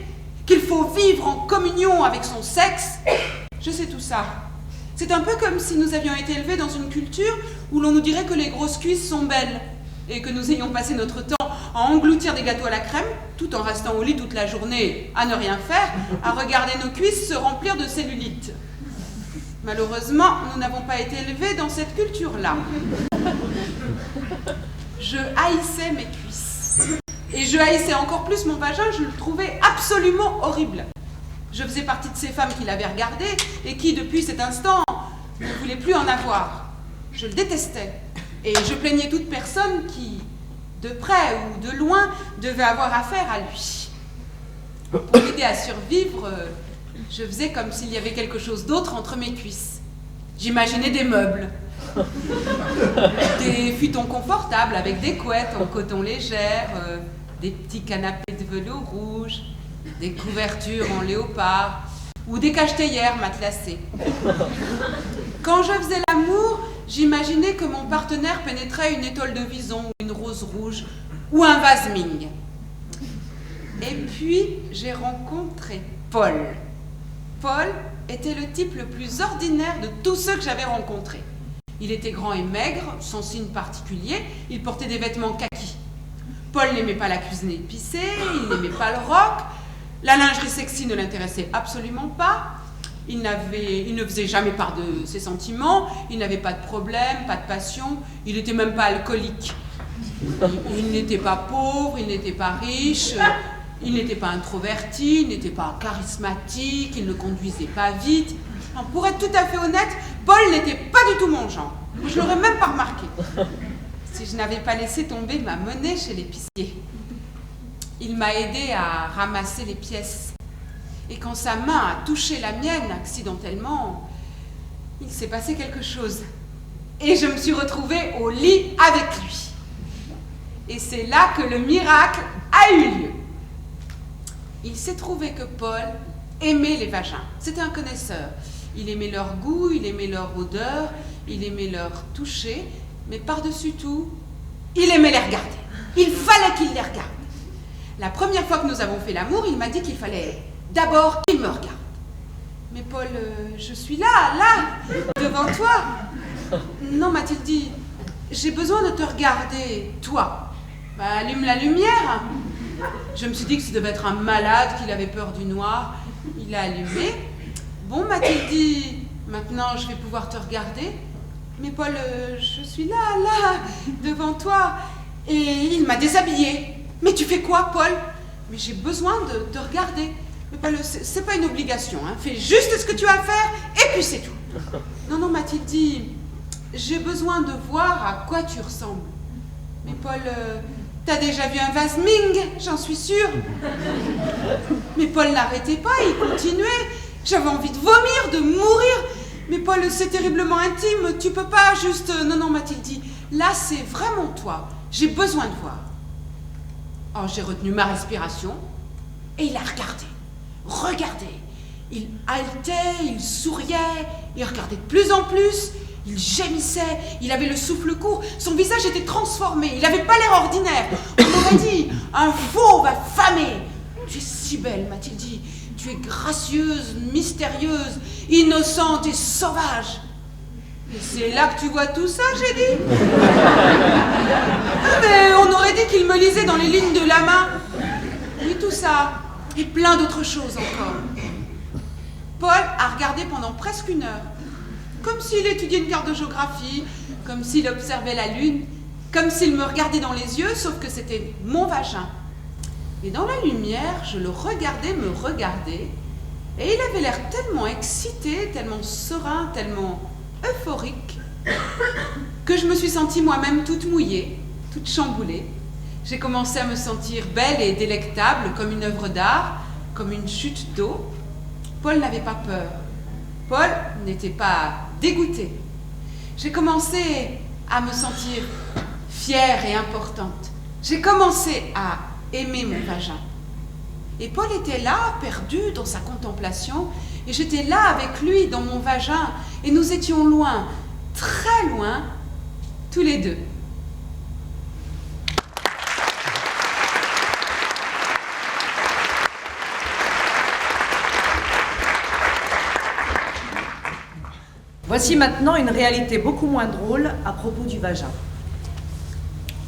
qu'il faut vivre en communion avec son sexe. Je sais tout ça. C'est un peu comme si nous avions été élevés dans une culture où l'on nous dirait que les grosses cuisses sont belles et que nous ayons passé notre temps à engloutir des gâteaux à la crème, tout en restant au lit toute la journée à ne rien faire, à regarder nos cuisses se remplir de cellulite. Malheureusement, nous n'avons pas été élevés dans cette culture-là. Je haïssais mes cuisses. Et je haïssais encore plus mon vagin, je le trouvais absolument horrible. Je faisais partie de ces femmes qui l'avaient regardé et qui, depuis cet instant, ne voulaient plus en avoir. Je le détestais. Et je plaignais toute personne qui, de près ou de loin, devait avoir affaire à lui. Pour m'aider à survivre, je faisais comme s'il y avait quelque chose d'autre entre mes cuisses. J'imaginais des meubles. Des futons confortables avec des couettes en coton légère, des petits canapés de velours rouge, des couvertures en léopard ou des cache-théières matelassées. Quand je faisais l'amour, j'imaginais que mon partenaire pénétrait une étoile de vison, une rose rouge ou un vase Ming. Et puis, j'ai rencontré Paul. Paul était le type le plus ordinaire de tous ceux que j'avais rencontrés. Il était grand et maigre, sans signe particulier, il portait des vêtements kaki. Paul n'aimait pas la cuisine épicée, il n'aimait pas le rock, la lingerie sexy ne l'intéressait absolument pas, il ne faisait jamais part de ses sentiments, il n'avait pas de problème, pas de passion, il n'était même pas alcoolique. Il n'était pas pauvre, il n'était pas riche, il n'était pas introverti, il n'était pas charismatique, il ne conduisait pas vite. Pour être tout à fait honnête, Paul n'était pas du tout mon genre. Je l'aurais même pas remarqué. Si je n'avais pas laissé tomber ma monnaie chez l'épicier. Il m'a aidé à ramasser les pièces. Et quand sa main a touché la mienne accidentellement, il s'est passé quelque chose. Et je me suis retrouvée au lit avec lui. Et c'est là que le miracle a eu lieu. Il s'est trouvé que Paul aimait les vagins. C'était un connaisseur. Il aimait leur goût, il aimait leur odeur, il aimait leur toucher, mais par-dessus tout, il aimait les regarder. Il fallait qu'il les regarde. La première fois que nous avons fait l'amour, il m'a dit qu'il fallait d'abord qu'il me regarde. Mais Paul, je suis là, devant toi. Non, m'a-t-il dit, j'ai besoin de te regarder, toi. Bah, allume la lumière. Je me suis dit que ça devait être un malade, qu'il avait peur du noir. Il a allumé. Bon, m'a-t-il dit, maintenant je vais pouvoir te regarder. Mais Paul, je suis là, devant toi. Et il m'a déshabillée. Mais tu fais quoi, Paul? Mais j'ai besoin de te regarder. Mais Paul, c'est pas une obligation, hein. Fais juste ce que tu as à faire, et puis c'est tout. Non, m'a-t-il dit, j'ai besoin de voir à quoi tu ressembles. Mais Paul, t'as déjà vu un vase Ming, j'en suis sûre. Mais Paul n'arrêtait pas, il continuait. J'avais envie de vomir, de mourir. Mais Paul, c'est terriblement intime, tu peux pas juste... Non, m'a-t-il dit, là c'est vraiment toi, j'ai besoin de voir. Oh, j'ai retenu ma respiration, et il a regardé. Il haletait, il souriait, il regardait de plus en plus, il gémissait, il avait le souffle court, son visage était transformé, il n'avait pas l'air ordinaire. On aurait dit, un fauve affamé. Tu es si belle, m'a-t-il dit. Tu es gracieuse, mystérieuse, innocente et sauvage. Et c'est là que tu vois tout ça, j'ai dit. Mais on aurait dit qu'il me lisait dans les lignes de la main. Oui, tout ça, et plein d'autres choses encore. Paul a regardé pendant presque 1 heure, comme s'il étudiait une carte de géographie, comme s'il observait la lune, comme s'il me regardait dans les yeux, sauf que c'était mon vagin. Et dans la lumière, je le regardais me regarder, et il avait l'air tellement excité, tellement serein, tellement euphorique, que je me suis sentie moi-même toute mouillée, toute chamboulée. J'ai commencé à me sentir belle et délectable, comme une œuvre d'art, comme une chute d'eau. Paul n'avait pas peur. Paul n'était pas dégoûté. J'ai commencé à me sentir fière et importante. J'ai commencé à aimer mon vagin. Et Paul était là, perdu dans sa contemplation, et j'étais là avec lui dans mon vagin, et nous étions loin, très loin, tous les deux. Voici maintenant une réalité beaucoup moins drôle à propos du vagin.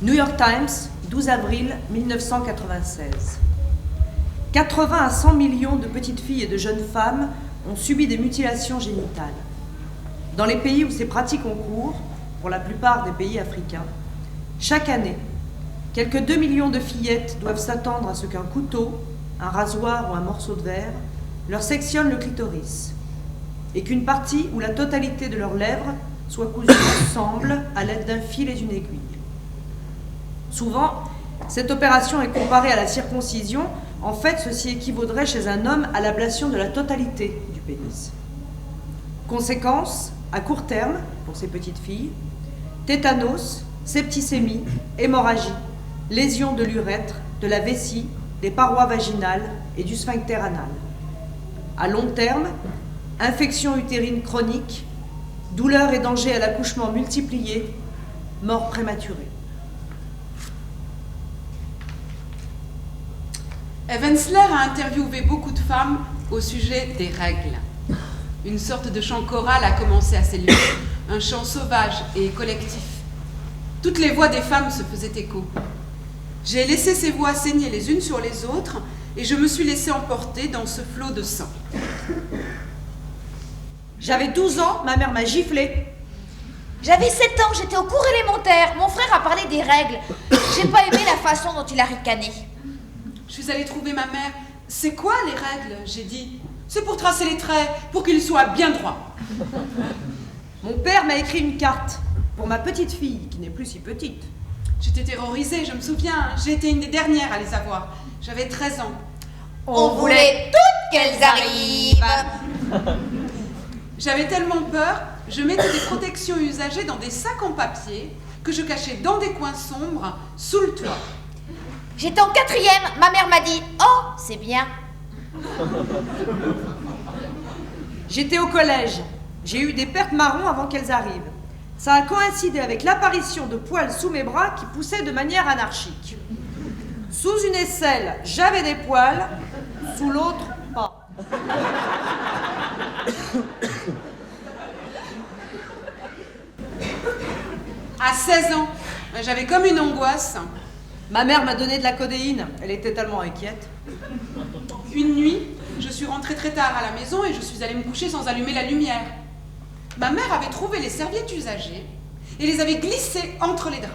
New York Times, 12 avril 1996. 80 à 100 millions de petites filles et de jeunes femmes ont subi des mutilations génitales. Dans les pays où ces pratiques ont cours, pour la plupart des pays africains, chaque année, quelques 2 millions de fillettes doivent s'attendre à ce qu'un couteau, un rasoir ou un morceau de verre leur sectionne le clitoris, et qu'une partie ou la totalité de leurs lèvres soit cousue ensemble à l'aide d'un fil et d'une aiguille. Souvent, cette opération est comparée à la circoncision. En fait, ceci équivaudrait chez un homme à l'ablation de la totalité du pénis. Conséquence, à court terme, pour ces petites filles, tétanos, septicémie, hémorragie, lésions de l'urètre, de la vessie, des parois vaginales et du sphincter anal. À long terme, infection utérine chronique, douleurs et dangers à l'accouchement multipliés, mort prématurée. Evansler a interviewé beaucoup de femmes au sujet des règles. Une sorte de chant choral a commencé à s'élever, un chant sauvage et collectif. Toutes les voix des femmes se faisaient écho. J'ai laissé ces voix saigner les unes sur les autres et je me suis laissé emporter dans ce flot de sang. J'avais 12 ans, ma mère m'a giflé. J'avais 7 ans, j'étais au cours élémentaire. Mon frère a parlé des règles. J'ai pas aimé la façon dont il a ricané. Je suis allée trouver ma mère. C'est quoi les règles? J'ai dit. C'est pour tracer les traits, pour qu'ils soient bien droits. Mon père m'a écrit une carte pour ma petite fille, qui n'est plus si petite. J'étais terrorisée, je me souviens. J'ai été une des dernières à les avoir. J'avais 13 ans. On voulait toutes qu'elles arrivent. J'avais tellement peur, je mettais des protections usagées dans des sacs en papier que je cachais dans des coins sombres, sous le toit. J'étais en 4e, ma mère m'a dit « Oh, c'est bien ». J'étais au collège. J'ai eu des pertes marron avant qu'elles arrivent. Ça a coïncidé avec l'apparition de poils sous mes bras qui poussaient de manière anarchique. Sous une aisselle, j'avais des poils, sous l'autre, pas. À 16 ans, j'avais comme une angoisse. Ma mère m'a donné de la codéine. Elle était tellement inquiète. Une nuit, je suis rentrée très tard à la maison et je suis allée me coucher sans allumer la lumière. Ma mère avait trouvé les serviettes usagées et les avait glissées entre les draps.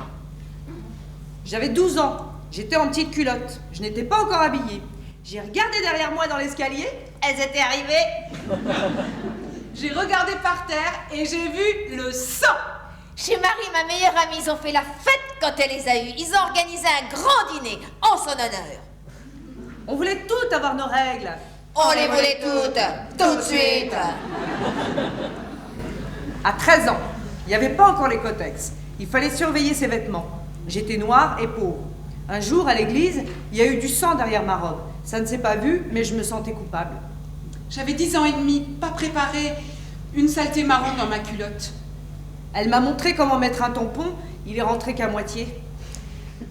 J'avais 12 ans. J'étais en petite culotte. Je n'étais pas encore habillée. J'ai regardé derrière moi dans l'escalier. Elles étaient arrivées. J'ai regardé par terre et j'ai vu le sang. Chez Marie, ma meilleure amie, ils ont fait la fête quand elle les a eus. Ils ont organisé un grand dîner en son honneur. On voulait toutes avoir nos règles. On les voulait toutes, tout de suite. À 13 ans, il n'y avait pas encore les cotex. Il fallait surveiller ses vêtements. J'étais noire et pauvre. Un jour, à l'église, il y a eu du sang derrière ma robe. Ça ne s'est pas vu, mais je me sentais coupable. J'avais 10 ans et demi, pas préparé, une saleté marron dans ma culotte. Elle m'a montré comment mettre un tampon. Il est rentré qu'à moitié.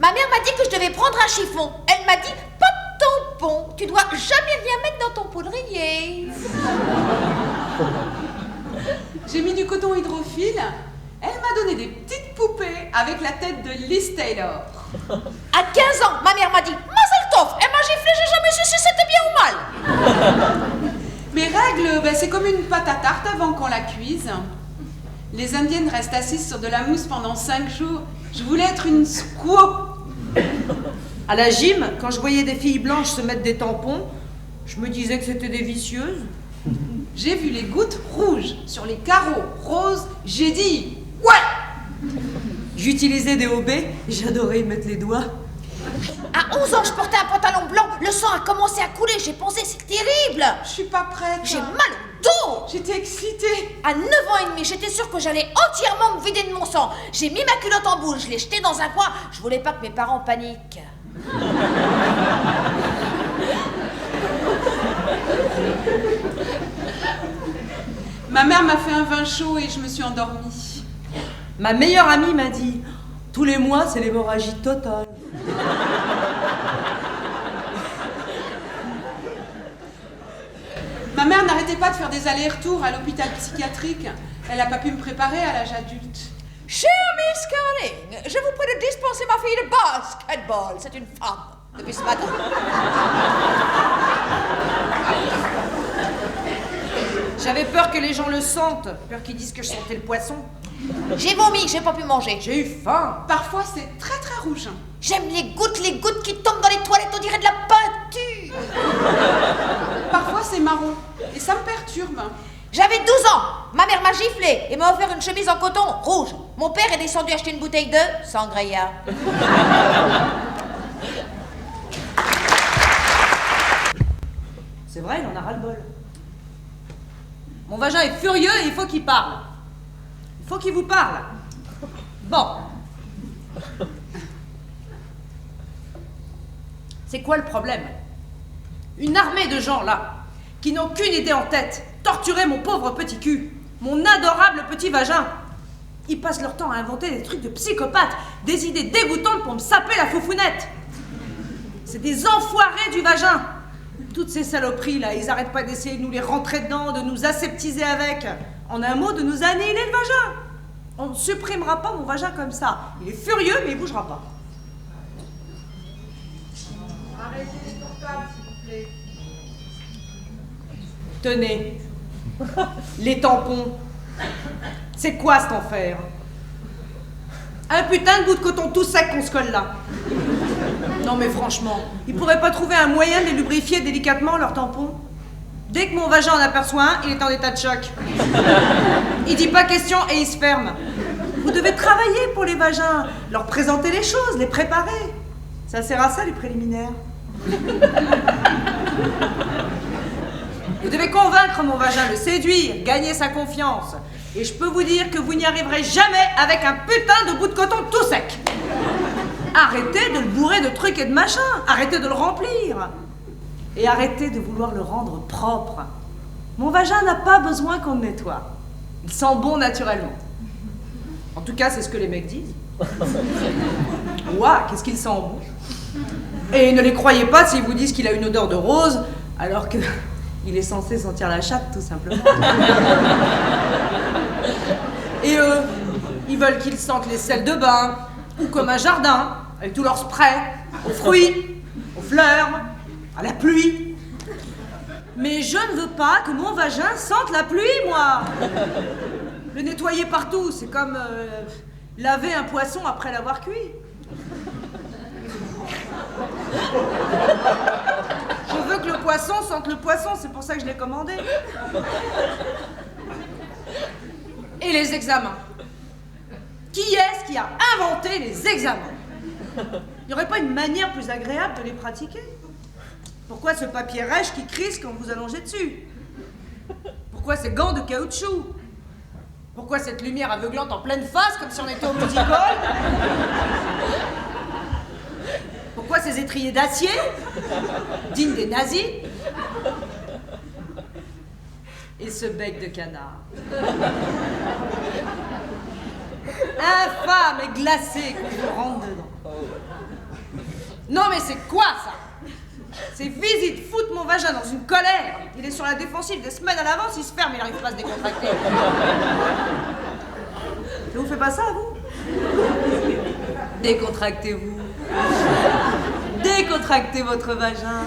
Ma mère m'a dit que je devais prendre un chiffon. Elle m'a dit, pas de tampon, tu dois jamais rien mettre dans ton poudrier. J'ai mis du coton hydrophile. Elle m'a donné des petites poupées avec la tête de Liz Taylor. À 15 ans, ma mère m'a dit, Mazel Tov, elle m'a giflé, j'ai jamais su si c'était bien ou mal. Mes règles, c'est comme une pâte à tarte avant qu'on la cuise. Les Indiennes restent assises sur de la mousse pendant 5 jours. Je voulais être une squaw. À la gym, quand je voyais des filles blanches se mettre des tampons, je me disais que c'était des vicieuses. J'ai vu les gouttes rouges sur les carreaux roses. J'ai dit « Ouais !» J'utilisais des OB, j'adorais y mettre les doigts. À 11 ans, je portais un pantalon blanc, le sang a commencé à couler, j'ai pensé, c'est terrible. Je suis pas prête. J'ai mal au dos. J'étais excitée. À 9 ans et demi, j'étais sûre que j'allais entièrement me vider de mon sang. J'ai mis ma culotte en boule, je l'ai jetée dans un coin. Je voulais pas que mes parents paniquent. Ma mère m'a fait un vin chaud et je me suis endormie. Ma meilleure amie m'a dit « Tous les mois, c'est l'hémorragie totale. » Ma mère n'arrêtait pas de faire des allers-retours à l'hôpital psychiatrique. Elle n'a pas pu me préparer à l'âge adulte. Chère Miss Canning, je vous prie de dispenser ma fille de basketball. C'est une femme depuis ce matin. J'avais peur que les gens le sentent, peur qu'ils disent que je sentais le poisson. J'ai vomi, j'ai pas pu manger. J'ai eu faim. Parfois, c'est très très rouge. J'aime les gouttes qui tombent dans les toilettes, on dirait de la peinture. Parfois, c'est marron. Et ça me perturbe. J'avais 12 ans, ma mère m'a giflé et m'a offert une chemise en coton rouge. Mon père est descendu acheter une bouteille de sangria. C'est vrai, il en a ras-le-bol. Mon vagin est furieux et il faut qu'il parle. Il faut qu'il vous parle. Bon. C'est quoi le problème? Une armée de gens, là, qui n'ont qu'une idée en tête. Torturer mon pauvre petit cul. Mon adorable petit vagin. Ils passent leur temps à inventer des trucs de psychopathes. Des idées dégoûtantes pour me saper la foufounette. C'est des enfoirés du vagin. Toutes ces saloperies là, ils arrêtent pas d'essayer de nous les rentrer dedans, de nous aseptiser avec. En un mot, de nous annihiler le vagin. On ne supprimera pas mon vagin comme ça. Il est furieux, mais il bougera pas. Arrêtez les portables, s'il vous plaît. Tenez, les tampons. C'est quoi cet enfer? Un putain de bout de coton tout sec qu'on se colle là. Non mais franchement, ils pourraient pas trouver un moyen de les lubrifier délicatement leurs tampons? Dès que mon vagin en aperçoit un, il est en état de choc. Il dit pas question et il se ferme. Vous devez travailler pour les vagins, leur présenter les choses, les préparer. Ça sert à ça les préliminaires. Vous devez convaincre mon vagin, le séduire, gagner sa confiance. Et je peux vous dire que vous n'y arriverez jamais avec un putain de bout de coton tout sec. Arrêtez de le bourrer de trucs et de machins. Arrêtez de le remplir. Et arrêtez de vouloir le rendre propre. Mon vagin n'a pas besoin qu'on le nettoie. Il sent bon naturellement. En tout cas, c'est ce que les mecs disent. Ouah, qu'est-ce qu'il sent bon. Et ne les croyez pas s'ils vous disent qu'il a une odeur de rose, alors que il est censé sentir la chatte, tout simplement. Et eux, ils veulent qu'ils sentent les sels de bain, ou comme un jardin, avec tous leurs sprays, aux fruits, aux fleurs, à la pluie. Mais je ne veux pas que mon vagin sente la pluie, moi. Le nettoyer partout, c'est comme laver un poisson après l'avoir cuit. Je veux que le poisson sente le poisson, c'est pour ça que je l'ai commandé. Et les examens. Qui est-ce qui a inventé les examens? Il n'y aurait pas une manière plus agréable de les pratiquer? Pourquoi ce papier rêche qui crisse quand vous allongez dessus? Pourquoi ces gants de caoutchouc? Pourquoi cette lumière aveuglante en pleine face comme si on était au music-hall? Pourquoi ces étriers d'acier, dignes des nazis? Et ce bec de canard. Infâme et glacé qu'on vous rentre dedans. Non mais c'est quoi ça? Ces visites foutent mon vagin dans une colère. Il est sur la défensive des semaines à l'avance, il se ferme, il n'arrive pas à se décontracter. Ça vous fait pas ça, vous? Décontractez-vous. Décontractez votre vagin.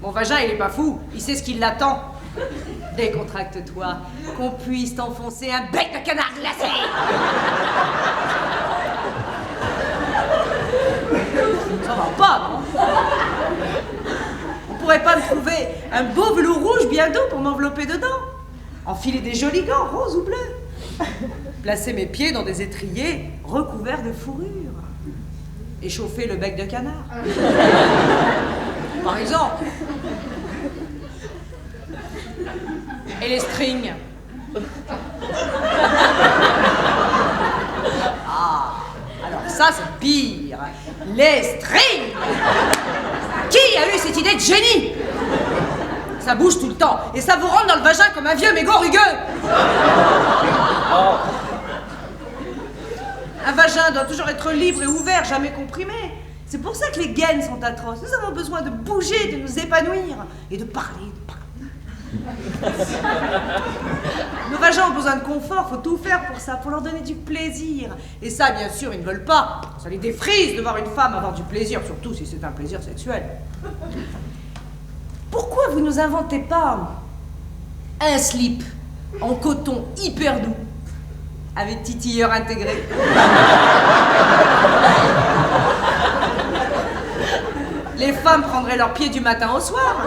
Mon vagin, il est pas fou, il sait ce qui l'attend. Décontracte-toi, qu'on puisse t'enfoncer un bec de canard glacé. Ça va pas, non? On pourrait pas me trouver un beau velours rouge bien doux pour m'envelopper dedans? Enfiler des jolis gants roses ou bleus? Placer mes pieds dans des étriers recouverts de fourrure? Échauffer le bec de canard? Par exemple. Et les strings? Ah, alors ça c'est pire. Les strings! Qui a eu cette idée de génie? Ça bouge tout le temps et ça vous rentre dans le vagin comme un vieux mégot rugueux. Un vagin doit toujours être libre et ouvert, jamais comprimé. C'est pour ça que les gaines sont atroces. Nous avons besoin de bouger, de nous épanouir et de parler, Nos vagins ont besoin de confort, faut tout faire pour ça, pour leur donner du plaisir. Et ça, bien sûr, ils ne veulent pas. Ça les défrise de voir une femme avoir du plaisir, surtout si c'est un plaisir sexuel. Pourquoi vous nous inventez pas un slip en coton hyper doux, avec titilleur intégré? Les femmes prendraient leurs pieds du matin au soir,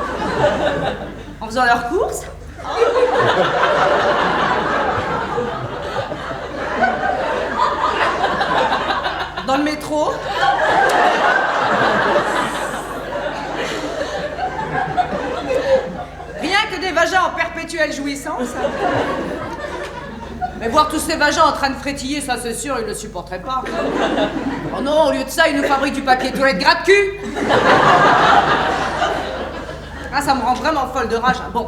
en faisant leurs courses. Dans le métro. Rien que des vagins en perpétuelle jouissance. Mais voir tous ces vagins en train de frétiller, ça c'est sûr, ils ne le supporteraient pas. Oh non, au lieu de ça, ils nous fabriquent du papier toilette gratte-cul. Ah, ça me rend vraiment folle de rage. Bon,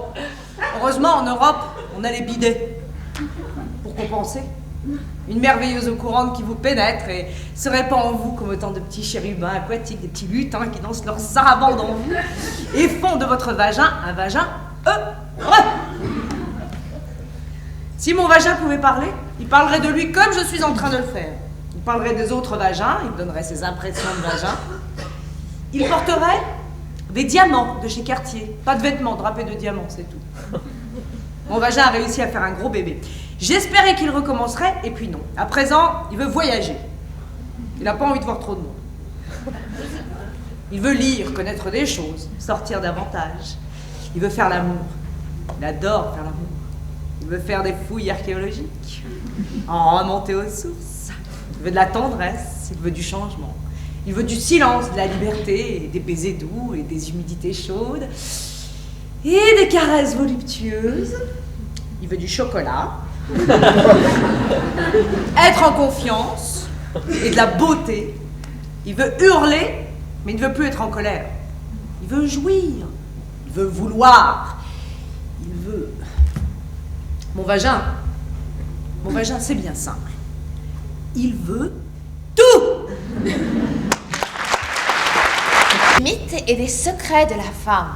heureusement, en Europe, on a les bidets. Pour compenser. Une merveilleuse eau courante qui vous pénètre et se répand en vous comme autant de petits chérubins aquatiques, des petits lutins qui dansent leur sarabande en vous et font de votre vagin un vagin heureux. Si mon vagin pouvait parler, il parlerait de lui comme je suis en train de le faire. Il parlerait des autres vagins, il donnerait ses impressions de vagin. Il porterait des diamants de chez Cartier. Pas de vêtements drapés de diamants, c'est tout. Mon vagin a réussi à faire un gros bébé. J'espérais qu'il recommencerait, et puis non. À présent, il veut voyager. Il n'a pas envie de voir trop de monde. Il veut lire, connaître des choses, sortir davantage. Il veut faire l'amour. Il adore faire l'amour. Il veut faire des fouilles archéologiques, en remonter aux sources. Il veut de la tendresse, il veut du changement. Il veut du silence, de la liberté, et des baisers doux, et des humidités chaudes, et des caresses voluptueuses. Il veut du chocolat, être en confiance, et de la beauté. Il veut hurler, mais il ne veut plus être en colère. Il veut jouir, il veut vouloir, il veut... Mon vagin, c'est bien simple. Il veut tout. Des mythes et des secrets de la femme.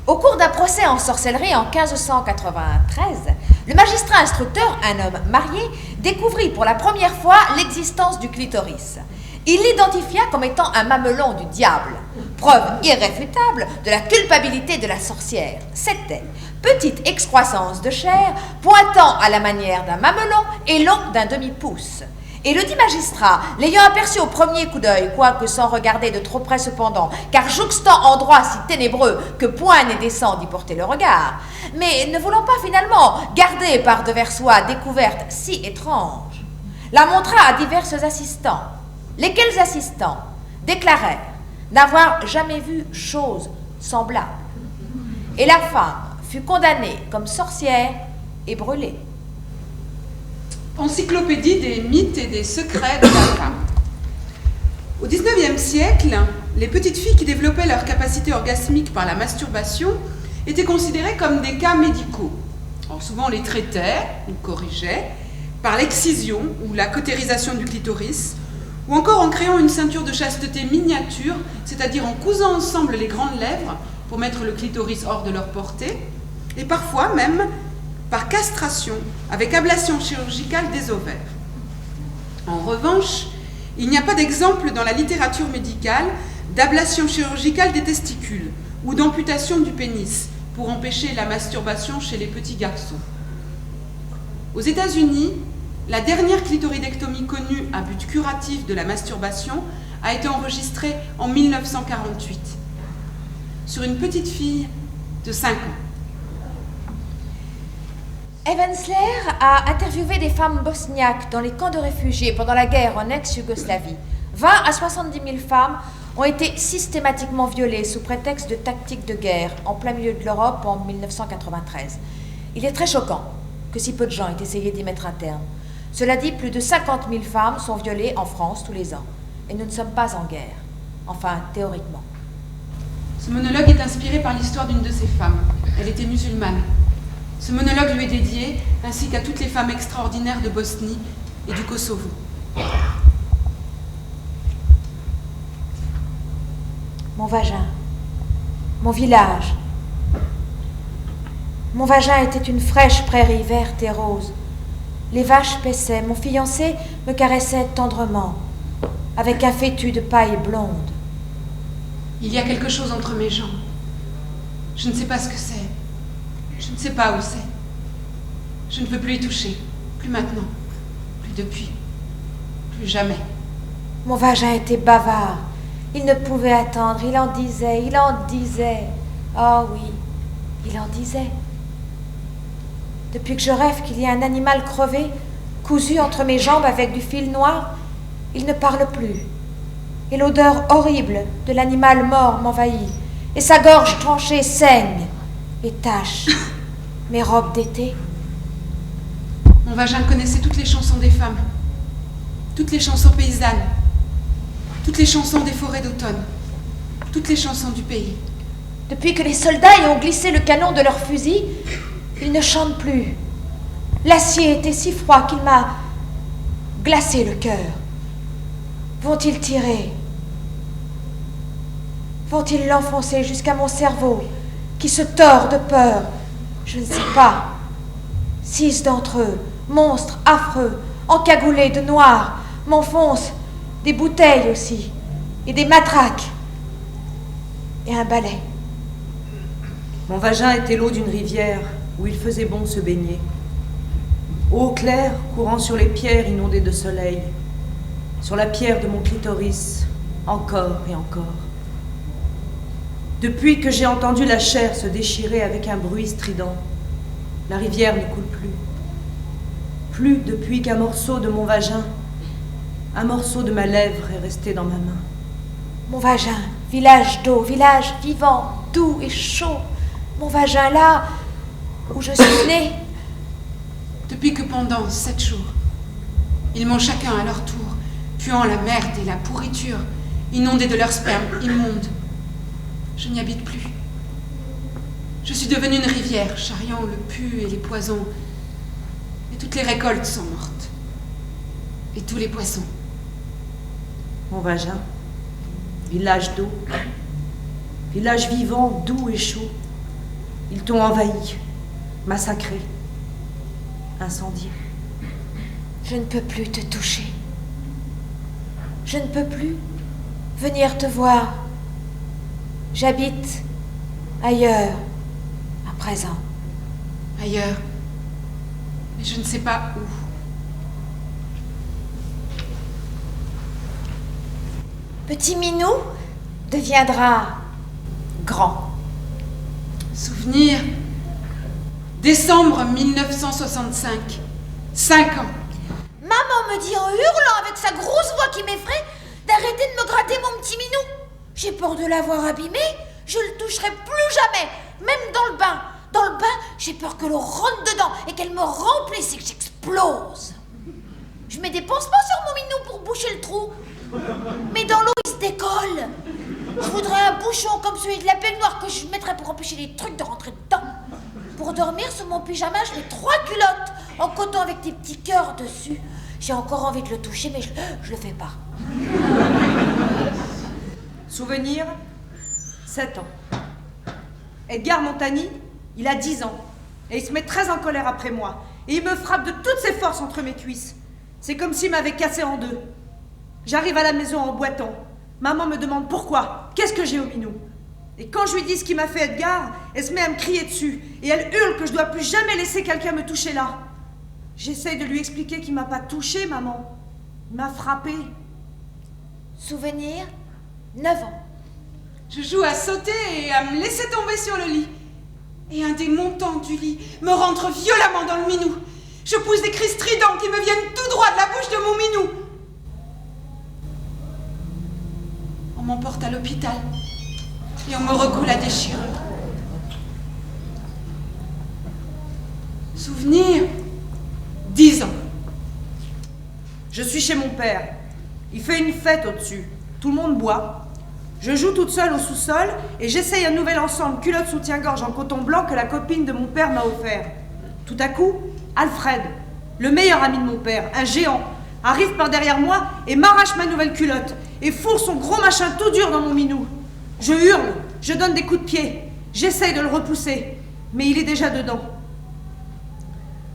Au cours d'un procès en sorcellerie en 1593, le magistrat instructeur, un homme marié, découvrit pour la première fois l'existence du clitoris. Il l'identifia comme étant un mamelon du diable, preuve irréfutable de la culpabilité de la sorcière. C'était petite excroissance de chair pointant à la manière d'un mamelon et long d'un demi-pouce. Et le dit magistrat, l'ayant aperçu au premier coup d'œil, quoique sans regarder de trop près cependant, car jouxtant endroit si ténébreux que point n'est décent d'y porter le regard, mais ne voulant pas finalement garder par devers soi découverte si étrange, la montra à divers assistants, lesquels assistants déclarèrent n'avoir jamais vu chose semblable. Et la femme fut condamnée comme sorcière et brûlée. Encyclopédie des mythes et des secrets de la femme. Au XIXe siècle, les petites filles qui développaient leur capacité orgasmique par la masturbation étaient considérées comme des cas médicaux. Alors souvent on les traitait ou corrigeait par l'excision ou la cautérisation du clitoris, ou encore en créant une ceinture de chasteté miniature, c'est-à-dire en cousant ensemble les grandes lèvres pour mettre le clitoris hors de leur portée, et parfois même par castration avec ablation chirurgicale des ovaires. En revanche, il n'y a pas d'exemple dans la littérature médicale d'ablation chirurgicale des testicules ou d'amputation du pénis pour empêcher la masturbation chez les petits garçons. Aux États-Unis, la dernière clitoridectomie connue à but curatif de la masturbation a été enregistrée en 1948 sur une petite fille de 5 ans. Evansler a interviewé des femmes bosniaques dans les camps de réfugiés pendant la guerre en ex-Yougoslavie. 20 à 70 000 femmes ont été systématiquement violées sous prétexte de tactiques de guerre en plein milieu de l'Europe en 1993. Il est très choquant que si peu de gens aient essayé d'y mettre un terme. Cela dit, plus de 50 000 femmes sont violées en France tous les ans. Et nous ne sommes pas en guerre. Enfin, théoriquement. Ce monologue est inspiré par l'histoire d'une de ces femmes. Elle était musulmane. Ce monologue lui est dédié, ainsi qu'à toutes les femmes extraordinaires de Bosnie et du Kosovo. Mon vagin, mon village. Mon vagin était une fraîche prairie verte et rose. Les vaches paissaient, mon fiancé me caressait tendrement, avec un fétu de paille blonde. Il y a quelque chose entre mes jambes. Je ne sais pas ce que c'est. Je ne sais pas où c'est. Je ne peux plus y toucher. Plus maintenant. Plus depuis. Plus jamais. Mon vagin était bavard. Il ne pouvait attendre. Il en disait, il en disait. Oh oui, il en disait. Depuis que je rêve qu'il y a un animal crevé, cousu entre mes jambes avec du fil noir, il ne parle plus. Et l'odeur horrible de l'animal mort m'envahit. Et sa gorge tranchée saigne et tache mes robes d'été. Mon vagin connaissait toutes les chansons des femmes, toutes les chansons paysannes, toutes les chansons des forêts d'automne, toutes les chansons du pays. Depuis que les soldats y ont glissé le canon de leur fusil, ils ne chantent plus. L'acier était si froid qu'il m'a glacer le cœur? Vont-ils tirer? Vont-ils l'enfoncer jusqu'à mon cerveau, qui se tord de peur? Je ne sais pas. 6 d'entre eux, monstres affreux, encagoulés de noir, m'enfoncent des bouteilles aussi, et des matraques, et un balai. Mon vagin était l'eau d'une rivière où il faisait bon se baigner. Eau claire courant sur les pierres inondées de soleil, sur la pierre de mon clitoris, encore et encore. Depuis que j'ai entendu la chair se déchirer avec un bruit strident, la rivière ne coule plus. Plus depuis qu'un morceau de mon vagin, un morceau de ma lèvre est resté dans ma main. Mon vagin, village d'eau, village vivant, doux et chaud. Mon vagin là où je suis née. Depuis que pendant 7 jours, ils m'ont chacun à leur tour, puant la merde et la pourriture, inondés de leur sperme immonde. Je n'y habite plus. Je suis devenue une rivière, charriant le pu et les poisons. Et toutes les récoltes sont mortes. Et tous les poissons. Mon vagin, village d'eau, village vivant, doux et chaud. Ils t'ont envahi, massacré, incendié. Je ne peux plus te toucher. Je ne peux plus venir te voir. J'habite ailleurs, à présent. Ailleurs. Mais je ne sais pas où. Petit Minou deviendra grand. Souvenir. Décembre 1965. 5 ans. Maman me dit en hurlant avec sa grosse voix qui m'effraie d'arrêter de me gratter mon petit Minou. J'ai peur de l'avoir abîmé. Je le toucherai plus jamais, même dans le bain. Dans le bain, j'ai peur que l'eau rentre dedans et qu'elle me remplisse et que j'explose. Je mets des pansements sur mon Minou pour boucher le trou. Mais dans l'eau, il se décolle. Je voudrais un bouchon comme celui de la baignoire que je mettrais pour empêcher les trucs de rentrer dedans. Pour dormir sur mon pyjama, je mets 3 culottes en coton avec des petits cœurs dessus. J'ai encore envie de le toucher, mais je le fais pas. Souvenir, 7 ans. Edgar Montagny, il a 10 ans. Et il se met très en colère après moi. Et il me frappe de toutes ses forces entre mes cuisses. C'est comme s'il m'avait cassé en deux. J'arrive à la maison en boitant. Maman me demande pourquoi. Qu'est-ce que j'ai au Minou? Et quand je lui dis ce qu'il m'a fait Edgar, elle se met à me crier dessus. Et elle hurle que je dois plus jamais laisser quelqu'un me toucher là. J'essaye de lui expliquer qu'il m'a pas touché, maman. Il m'a frappé. Souvenir, 9 ans. Je joue à sauter et à me laisser tomber sur le lit. Et un des montants du lit me rentre violemment dans le Minou. Je pousse des cris stridents qui me viennent tout droit de la bouche de mon Minou. On m'emporte à l'hôpital et on me recoule la déchirure. Souvenir, 10 ans. Je suis chez mon père. Il fait une fête au-dessus. Tout le monde boit. Je joue toute seule au sous-sol et j'essaye un nouvel ensemble culotte soutien-gorge en coton blanc que la copine de mon père m'a offert. Tout à coup, Alfred, le meilleur ami de mon père, un géant, arrive par derrière moi et m'arrache ma nouvelle culotte et fourre son gros machin tout dur dans mon Minou. Je hurle, je donne des coups de pied, j'essaye de le repousser, mais il est déjà dedans.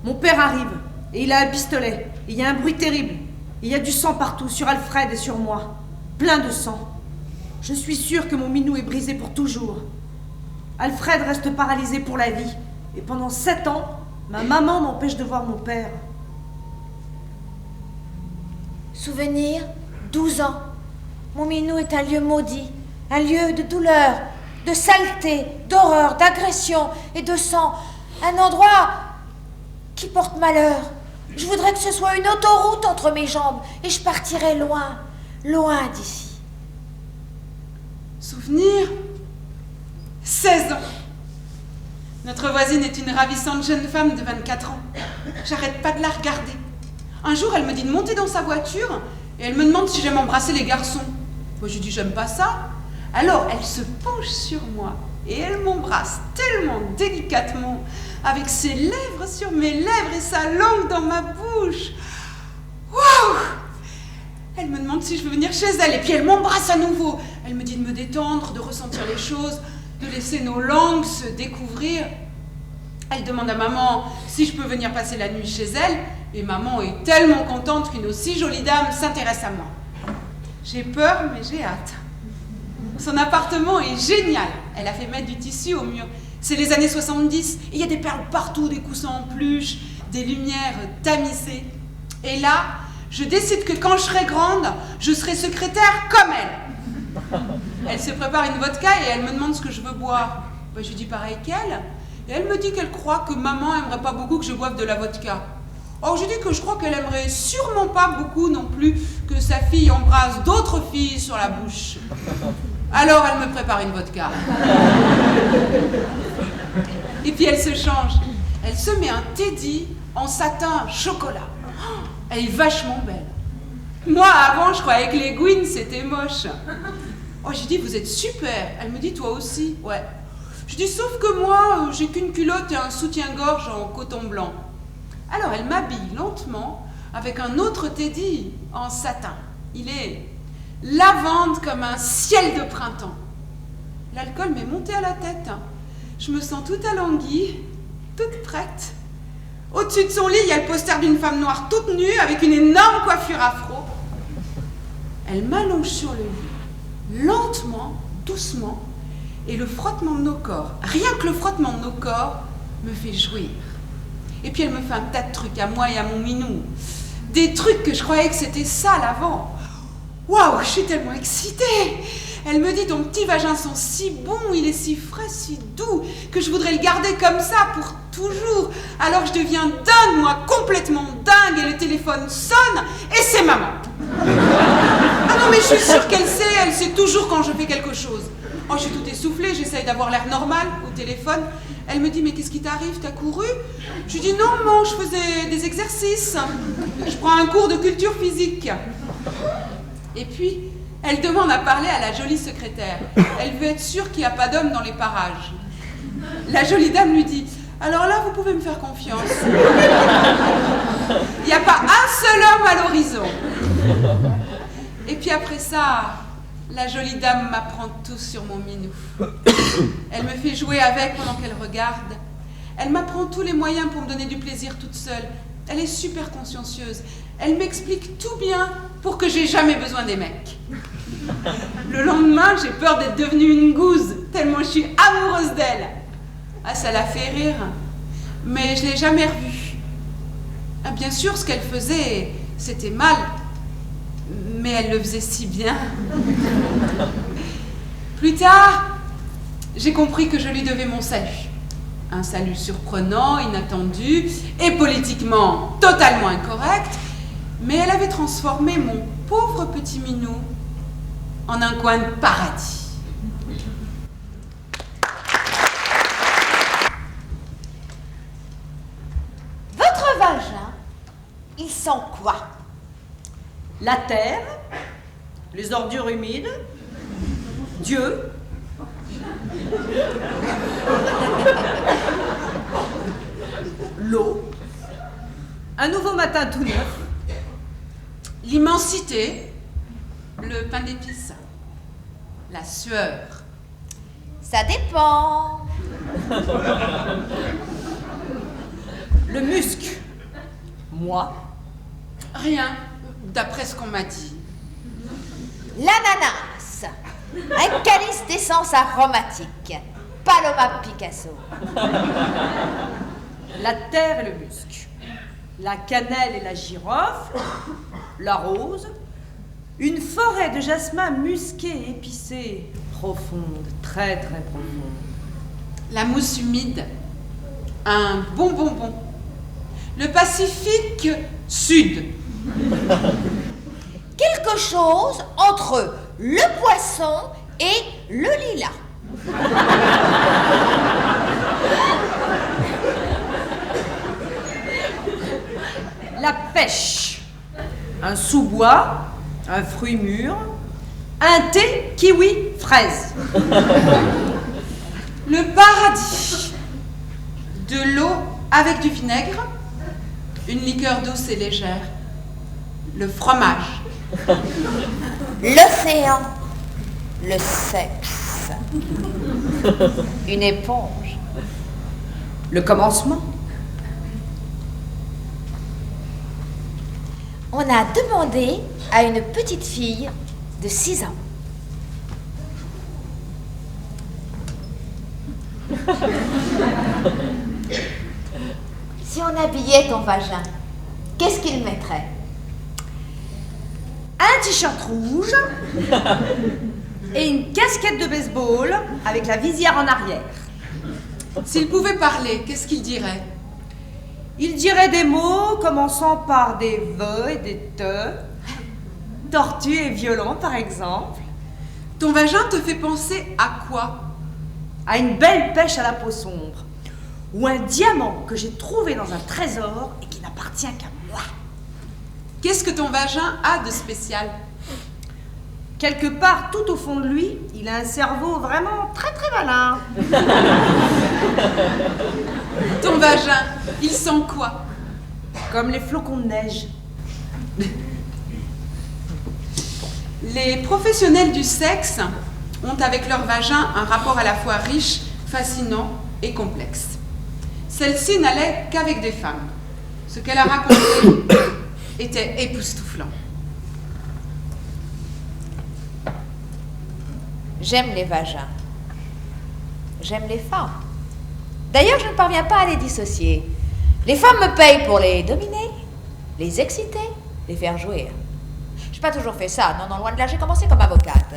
Mon père arrive et il a un pistolet et il y a un bruit terrible. Il y a du sang partout, sur Alfred et sur moi, plein de sang. Je suis sûre que mon Minou est brisé pour toujours. Alfred reste paralysé pour la vie et pendant 7 ans, ma maman m'empêche de voir mon père. Souvenir, 12 ans. Mon Minou est un lieu maudit, un lieu de douleur, de saleté, d'horreur, d'agression et de sang. Un endroit qui porte malheur. Je voudrais que ce soit une autoroute entre mes jambes et je partirais loin, loin d'ici. Souvenir, 16 ans. Notre voisine est une ravissante jeune femme de 24 ans. J'arrête pas de la regarder. Un jour, elle me dit de monter dans sa voiture et elle me demande si j'aime embrasser les garçons. Moi, je lui dis j'aime pas ça. Alors, elle se penche sur moi et elle m'embrasse tellement délicatement avec ses lèvres sur mes lèvres et sa langue dans ma bouche. Ouh, Waouh! Elle me demande si je veux venir chez elle, et puis elle m'embrasse à nouveau. Elle me dit de me détendre, de ressentir les choses, de laisser nos langues se découvrir. Elle demande à maman si je peux venir passer la nuit chez elle, et maman est tellement contente qu'une aussi jolie dame s'intéresse à moi. J'ai peur, mais j'ai hâte. Son appartement est génial. Elle a fait mettre du tissu au mur. C'est les années 70, et il y a des perles partout, des coussins en peluche, des lumières tamisées. Et là, je décide que quand je serai grande, je serai secrétaire comme elle. Elle se prépare une vodka et elle me demande ce que je veux boire. Ben, je lui dis pareil qu'elle. Et elle me dit qu'elle croit que maman aimerait pas beaucoup que je boive de la vodka. Or, je dis que je crois qu'elle aimerait sûrement pas beaucoup non plus que sa fille embrasse d'autres filles sur la bouche. Alors, elle me prépare une vodka. Et puis, elle se change. Elle se met un teddy en satin chocolat. Oh, elle est vachement belle. Moi, avant, je croyais que les Gwyn, c'était moche. Oh, j'ai dit, vous êtes super. Elle me dit, toi aussi. Ouais. Je dis, sauf que moi, j'ai qu'une culotte et un soutien-gorge en coton blanc. Alors, elle m'habille lentement avec un autre teddy en satin. Il est lavande comme un ciel de printemps. L'alcool m'est monté à la tête. Je me sens toute alanguie, toute prête. Au-dessus de son lit, il y a le poster d'une femme noire toute nue avec une énorme coiffure afro. Elle m'allonge sur le lit, lentement, doucement, et le frottement de nos corps, rien que le frottement de nos corps, me fait jouir. Et puis elle me fait un tas de trucs à moi et à mon minou. Des trucs que je croyais que c'était sale avant. Waouh, je suis tellement excitée. Elle me dit, ton petit vagin sent si bon, il est si frais, si doux, que je voudrais le garder comme ça pour toujours. Alors je deviens dingue, moi, complètement dingue, et le téléphone sonne, et c'est maman. Ah non, mais je suis sûre qu'elle sait toujours quand je fais quelque chose. Oh, je suis toute essoufflée, j'essaye d'avoir l'air normal au téléphone. Elle me dit, mais qu'est-ce qui t'arrive, t'as couru? Je lui dis, non, maman, je faisais des exercices. Je prends un cours de culture physique. Et puis, elle demande à parler à la jolie secrétaire. Elle veut être sûre qu'il n'y a pas d'homme dans les parages. La jolie dame lui dit, alors là, vous pouvez me faire confiance. Il n'y a pas un seul homme à l'horizon. Et puis après ça, la jolie dame m'apprend tout sur mon minou. Elle me fait jouer avec pendant qu'elle regarde. Elle m'apprend tous les moyens pour me donner du plaisir toute seule. Elle est super consciencieuse. Elle m'explique tout bien pour que j'ai jamais besoin des mecs. Le lendemain, j'ai peur d'être devenue une gouze, tellement je suis amoureuse d'elle. Ah, ça l'a fait rire, mais je l'ai jamais revue. Ah, bien sûr, ce qu'elle faisait, c'était mal, mais elle le faisait si bien. Plus tard, j'ai compris que je lui devais mon salut. Un salut surprenant, inattendu et politiquement totalement incorrect, mais elle avait transformé mon pauvre petit minou en un coin de paradis. Votre vagin, il sent quoi? La terre, les ordures humides, Dieu, l'eau, un nouveau matin tout neuf, L'immensité, le pain d'épices, la sueur. Ça dépend. le musc, moi, Rien, d'après ce qu'on m'a dit. L'ananas, un calice d'essence aromatique. Paloma Picasso. la terre et le musc, la cannelle et la girofle, la rose, une forêt de jasmin musqué et épicé, profonde, très très profonde. La mousse humide, un bon bonbon. Le Pacifique Sud. Quelque chose entre le poisson et le lilas. La pêche, un sous-bois, un fruit mûr, un thé kiwi fraise. Le paradis. De l'eau avec du vinaigre, une liqueur douce et légère. le fromage. L'océan, le sexe, une éponge. Le commencement. On a demandé à une petite fille de 6 ans. Si on habillait ton vagin, qu'est-ce qu'il mettrait? Un t-shirt rouge et une casquette de baseball avec la visière en arrière. S'il pouvait parler, qu'est-ce qu'il dirait? Il dirait des mots commençant par des ve et des te, tortue et violon par exemple. Ton vagin te fait penser à quoi? À une belle pêche à la peau sombre, ou un diamant que j'ai trouvé dans un trésor et qui n'appartient qu'à moi. Qu'est-ce que ton vagin a de spécial? Quelque part, tout au fond de lui, il a un cerveau vraiment très très malin. Ton vagin, il sent quoi? Comme les flocons de neige. Les professionnels du sexe ont avec leur vagin un rapport à la fois riche, fascinant et complexe. Celle-ci n'allait qu'avec des femmes. Ce qu'elle a raconté était époustouflant. J'aime les vagins. J'aime les femmes. D'ailleurs, je ne parviens pas à les dissocier. Les femmes me payent pour les dominer, les exciter, les faire jouir. Je n'ai pas toujours fait ça. Non, loin de là, j'ai commencé comme avocate.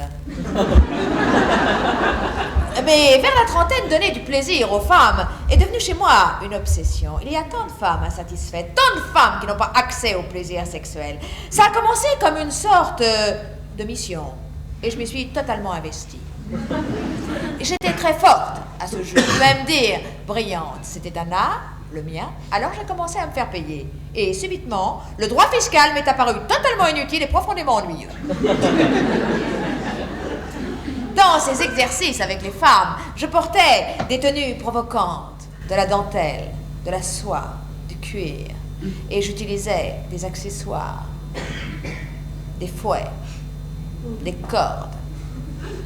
Mais vers la trentaine, donner du plaisir aux femmes est devenu chez moi une obsession. Il y a tant de femmes insatisfaites, tant de femmes qui n'ont pas accès au plaisir sexuel. Ça a commencé comme une sorte de mission. Et je m'y suis totalement investie. J'étais très forte à ce jeu, je peux même dire brillante. C'était un art, le mien, alors j'ai commencé à me faire payer. Et subitement, le droit fiscal m'est apparu totalement inutile et profondément ennuyeux. Dans ces exercices avec les femmes, je portais des tenues provocantes, de la dentelle, de la soie, du cuir. Et j'utilisais des accessoires, des fouets, des cordes,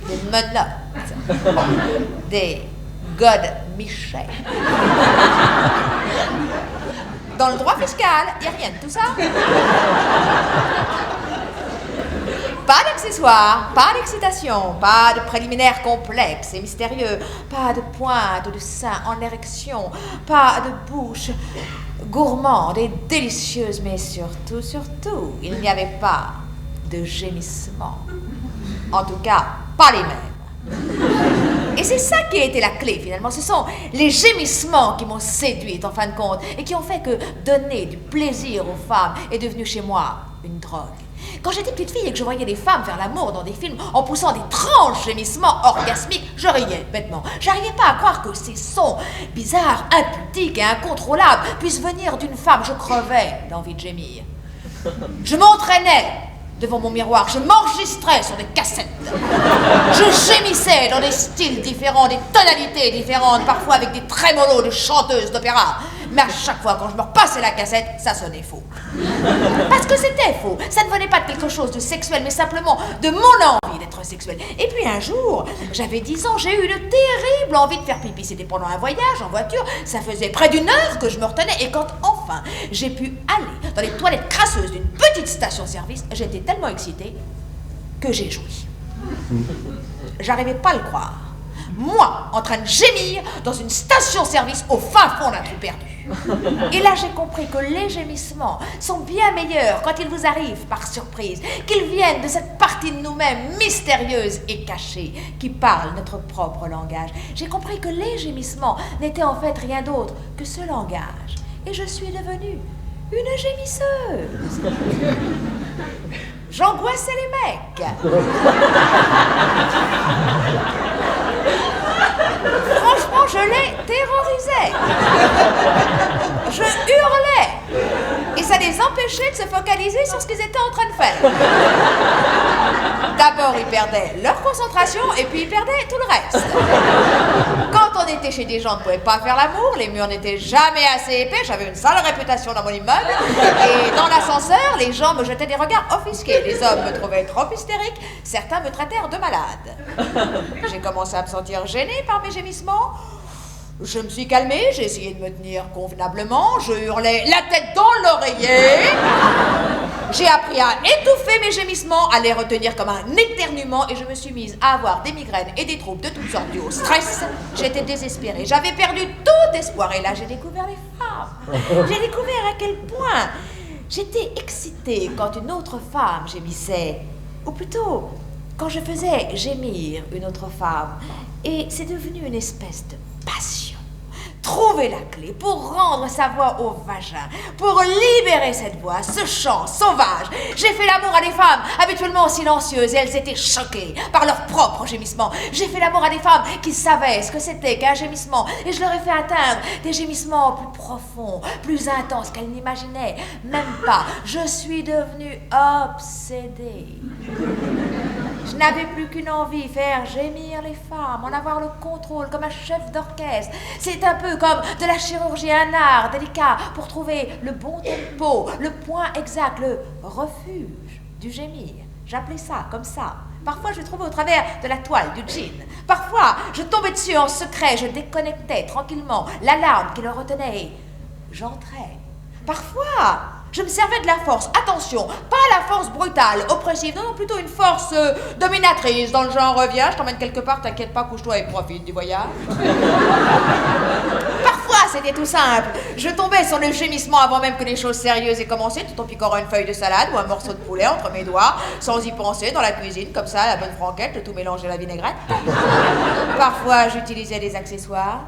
des menottes, des godemichets. Dans le droit fiscal, il n'y a rien de tout ça. Pas d'accessoires, pas d'excitation, pas de préliminaires complexes et mystérieux, pas de pointe de sein en érection, pas de bouche gourmande et délicieuse, mais surtout, il n'y avait pas de gémissements. En tout cas, pas les mêmes. Et c'est ça qui a été la clé finalement. Ce sont les gémissements qui m'ont séduite en fin de compte et qui ont fait que donner du plaisir aux femmes est devenu chez moi une drogue. Quand j'étais petite fille et que je voyais des femmes faire l'amour dans des films en poussant d'étranges gémissements orgasmiques, je riais bêtement. J'arrivais pas à croire que ces sons bizarres, impudiques et incontrôlables puissent venir d'une femme. Je crevais d'envie de gémir. Je m'entraînais devant mon miroir, je m'enregistrais sur des cassettes. Je gémissais dans des styles différents, des tonalités différentes, parfois avec des trémolos de chanteuses d'opéra. Mais à chaque fois, quand je me repassais la cassette, ça sonnait faux. Parce que c'était faux. Ça ne venait pas de quelque chose de sexuel, mais simplement de mon envie d'être sexuelle. Et puis un jour, j'avais 10 ans, j'ai eu une terrible envie de faire pipi. C'était pendant un voyage en voiture. Ça faisait près d'1 heure que je me retenais. Et quand enfin, j'ai pu aller dans les toilettes crasseuses d'une petite station-service, j'étais tellement excitée que j'ai joui. J'arrivais pas à le croire. Moi, en train de gémir dans une station-service au fin fond d'un trou perdu. Et là, j'ai compris que les gémissements sont bien meilleurs quand ils vous arrivent par surprise, qu'ils viennent de cette partie de nous-mêmes mystérieuse et cachée, qui parle notre propre langage. J'ai compris que les gémissements n'étaient en fait rien d'autre que ce langage. Et je suis devenue une gémisseuse. J'angoissais les mecs. Franchement, je les terrorisais. Je hurlais. Et ça les empêchait de se focaliser sur ce qu'ils étaient en train de faire. D'abord, D'abord, ils perdaient leur concentration et puis ils perdaient tout le reste. Quand on était chez des gens, on ne pouvait pas faire l'amour, les murs n'étaient jamais assez épais, j'avais une sale réputation dans mon immeuble. Et dans l'ascenseur, les gens me jetaient des regards offusqués. Les hommes me trouvaient trop hystérique, certains me traitèrent de malade. J'ai commencé à me sentir gênée par mes gémissements. Je me suis calmée, j'ai essayé de me tenir convenablement, je hurlais la tête dans l'oreiller. J'ai appris à étouffer mes gémissements, à les retenir comme un éternuement et je me suis mise à avoir des migraines et des troubles de toutes sortes dus au stress. J'étais désespérée, j'avais perdu tout espoir et là j'ai découvert les femmes. J'ai découvert à quel point j'étais excitée quand une autre femme gémissait, ou plutôt quand je faisais gémir une autre femme. Et c'est devenu une espèce de passion. Trouver la clé pour rendre sa voix au vagin, pour libérer cette voix, ce chant sauvage. J'ai fait l'amour à des femmes habituellement silencieuses et elles étaient choquées par leurs propres gémissements. J'ai fait l'amour à des femmes qui savaient ce que c'était qu'un gémissement et je leur ai fait atteindre des gémissements plus profonds, plus intenses qu'elles n'imaginaient même pas. Je suis devenue obsédée. Je n'avais plus qu'une envie, faire gémir les femmes, en avoir le contrôle comme un chef d'orchestre. C'est un peu comme de la chirurgie, un art délicat pour trouver le bon tempo, le point exact, le refuge du gémir. J'appelais ça comme ça. Parfois, je le trouvais au travers de la toile du jean. Parfois, je tombais dessus en secret, je déconnectais tranquillement l'alarme qui le retenait. J'entrais. Parfois, je me servais de la force. Attention, pas la force brutale, oppressive, non, plutôt une force dominatrice, dans le genre reviens, je t'emmène quelque part, t'inquiète pas, couche-toi et profite du voyage. Parfois, c'était tout simple. Je tombais sur le gémissement avant même que les choses sérieuses aient commencé, tout en picorant une feuille de salade ou un morceau de poulet entre mes doigts, sans y penser, dans la cuisine, comme ça, la bonne franquette, le tout mélange à la vinaigrette. Parfois, j'utilisais des accessoires.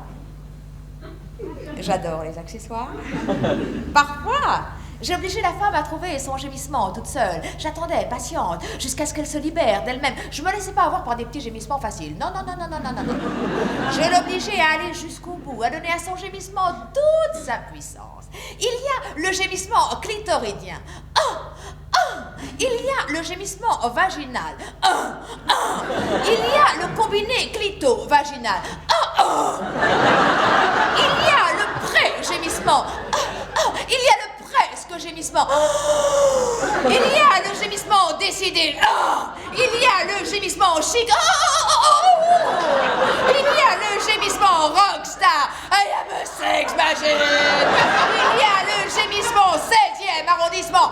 J'adore les accessoires. Parfois, j'ai obligé la femme à trouver son gémissement toute seule. J'attendais, patiente, jusqu'à ce qu'elle se libère d'elle-même. Je me laissais pas avoir par des petits gémissements faciles. Non. Je l'obligeais à aller jusqu'au bout, à donner à son gémissement toute sa puissance. Il y a le gémissement clitoridien. Il y a le gémissement vaginal. Il y a le combiné clito-vaginal. Il y a le pré-gémissement. Il y a le presque gémissement. Il y a le gémissement décidé. Il y a le gémissement chic. Il y a le gémissement rockstar. I am a sex machine. Il y a le gémissement 7e arrondissement.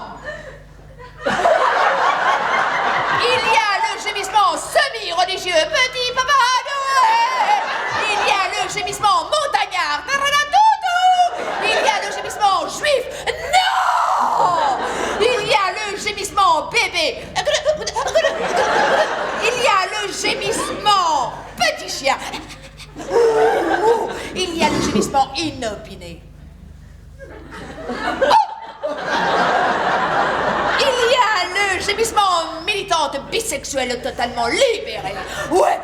Il y a le gémissement semi-religieux, petit papa Noël. Il y a le gémissement montagnard. Il y a le gémissement juif. Non. Il y a le gémissement bébé. Il y a le gémissement petit chien. Il y a le gémissement inopiné. Il y a le gémissement militante bisexuelle totalement libérée. Ouais.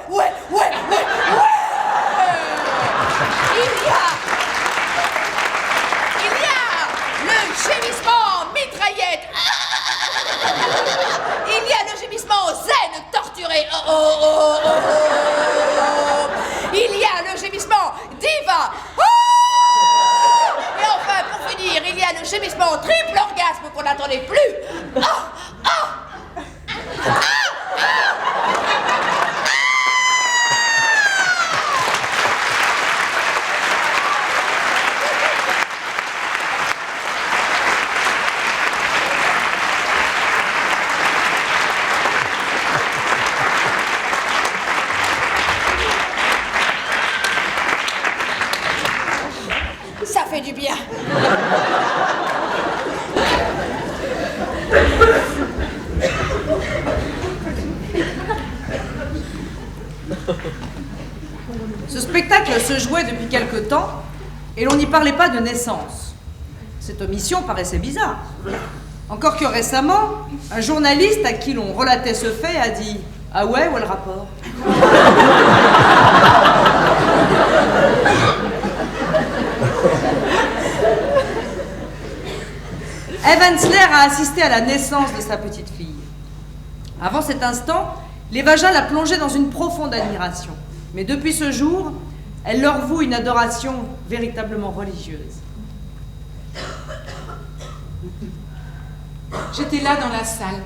Il y a le gémissement mitraillette. Il y a le gémissement zen torturé. Il y a le gémissement diva. Et enfin, pour finir, il y a le gémissement triple orgasme qu'on n'attendait plus. Ça fait du bien. Ce spectacle se jouait depuis quelque temps et l'on n'y parlait pas de naissance. Cette omission paraissait bizarre. Encore que récemment, un journaliste à qui l'on relatait ce fait a dit « Ah ouais, où est le rapport ?» Eve Ensler a assisté à la naissance de sa petite fille. Avant cet instant, Les vagins la plongeaient dans une profonde admiration. Mais depuis ce jour, elle leur voue une adoration véritablement religieuse. J'étais là dans la salle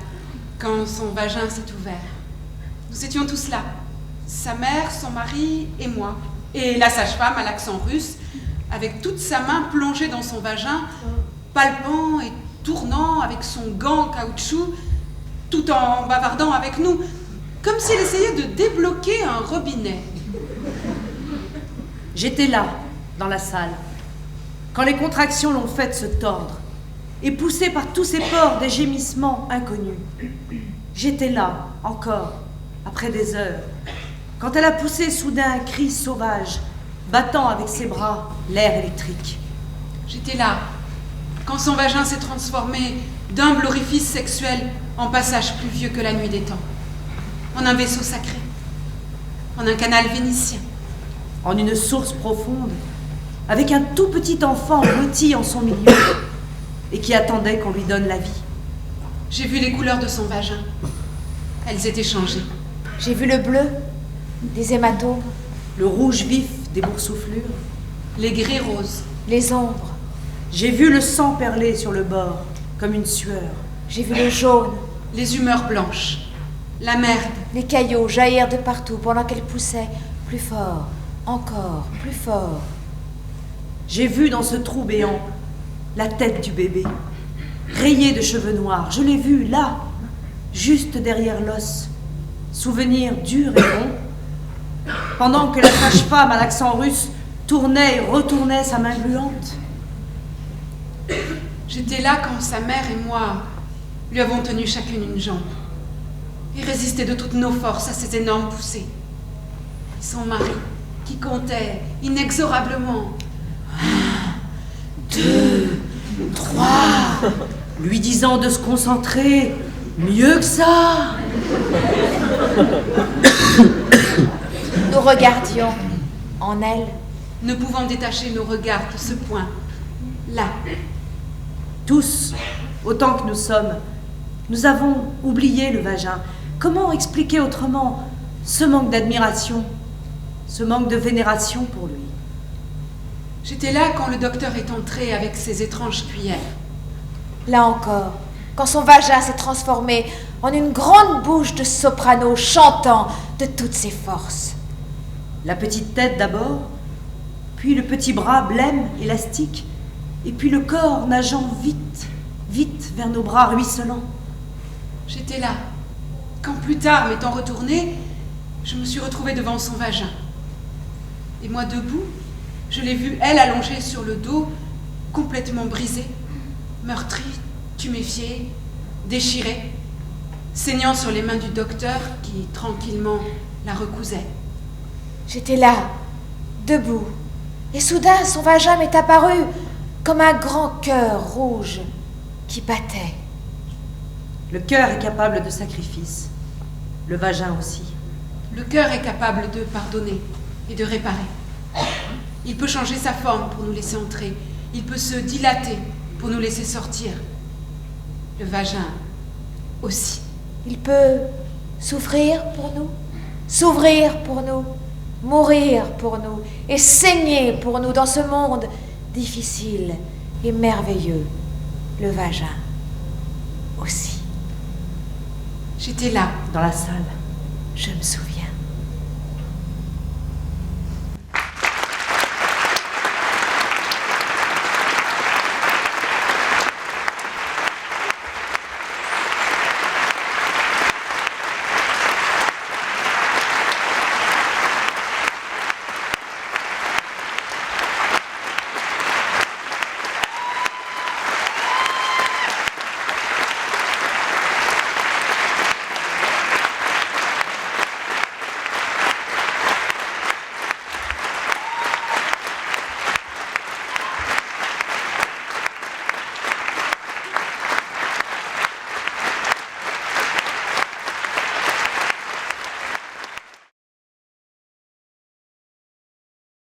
quand son vagin s'est ouvert. Nous étions tous là, sa mère, son mari et moi, et la sage-femme à l'accent russe, avec toute sa main plongée dans son vagin, palpant et tournant avec son gant caoutchouc, tout en bavardant avec nous, comme s'il essayait de débloquer un robinet. J'étais là, dans la salle, quand les contractions l'ont faite se tordre, et poussée par tous ses pores des gémissements inconnus. J'étais là, encore, après des heures, quand elle a poussé soudain un cri sauvage, battant avec ses bras l'air électrique. J'étais là, quand son vagin s'est transformé d'humble orifice sexuel en passage plus vieux que la nuit des temps, en un vaisseau sacré, en un canal vénitien. En une source profonde, avec un tout petit enfant blotti en son milieu, et qui attendait qu'on lui donne la vie. J'ai vu les couleurs de son vagin. Elles étaient changées. J'ai vu le bleu, des hématomes, Le rouge vif des boursouflures. Les gris roses. les ombres. J'ai vu le sang perler sur le bord, comme une sueur. J'ai vu le jaune, Les humeurs blanches. La merde. les caillots jaillir de partout pendant qu'elle poussait plus fort, encore plus fort. J'ai vu dans ce trou béant la tête du bébé, rayée de cheveux noirs. Je l'ai vue là, juste derrière l'os, souvenir dur et bon, pendant que la sage-femme à l'accent russe tournait et retournait sa main gluante. J'étais là quand sa mère et moi lui avons tenu chacune une jambe et résisté de toutes nos forces à ces énormes poussées. Son mari, qui comptait inexorablement. 2, 3, lui disant de se concentrer, mieux que ça. Nous regardions en elle. Ne pouvant détacher nos regards de ce point, là. Tous, autant que nous sommes, nous avons oublié le vagin. Comment expliquer autrement ce manque d'admiration, ce manque de vénération pour lui? J'étais là quand le docteur est entré avec ses étranges cuillères. Là encore, quand son vagin s'est transformé en une grande bouche de soprano chantant de toutes ses forces. La petite tête d'abord, puis le petit bras blême, élastique, et puis le corps nageant vite, vite vers nos bras ruisselants. J'étais là quand plus tard, m'étant retournée, je me suis retrouvée devant son vagin. Et moi debout, je l'ai vue, elle, allongée sur le dos, complètement brisée, meurtrie, tuméfiée, déchirée, saignant sur les mains du docteur qui, tranquillement, la recousait. J'étais là, debout, et soudain son vagin m'est apparu comme un grand cœur rouge qui battait. Le cœur est capable de sacrifice, le vagin aussi. Le cœur est capable de pardonner et de réparer. Il peut changer sa forme pour nous laisser entrer. Il peut se dilater pour nous laisser sortir. Le vagin aussi. Il peut souffrir pour nous, s'ouvrir pour nous, mourir pour nous et saigner pour nous dans ce monde difficile et merveilleux. Le vagin aussi. J'étais là. Dans la salle. Je me souviens.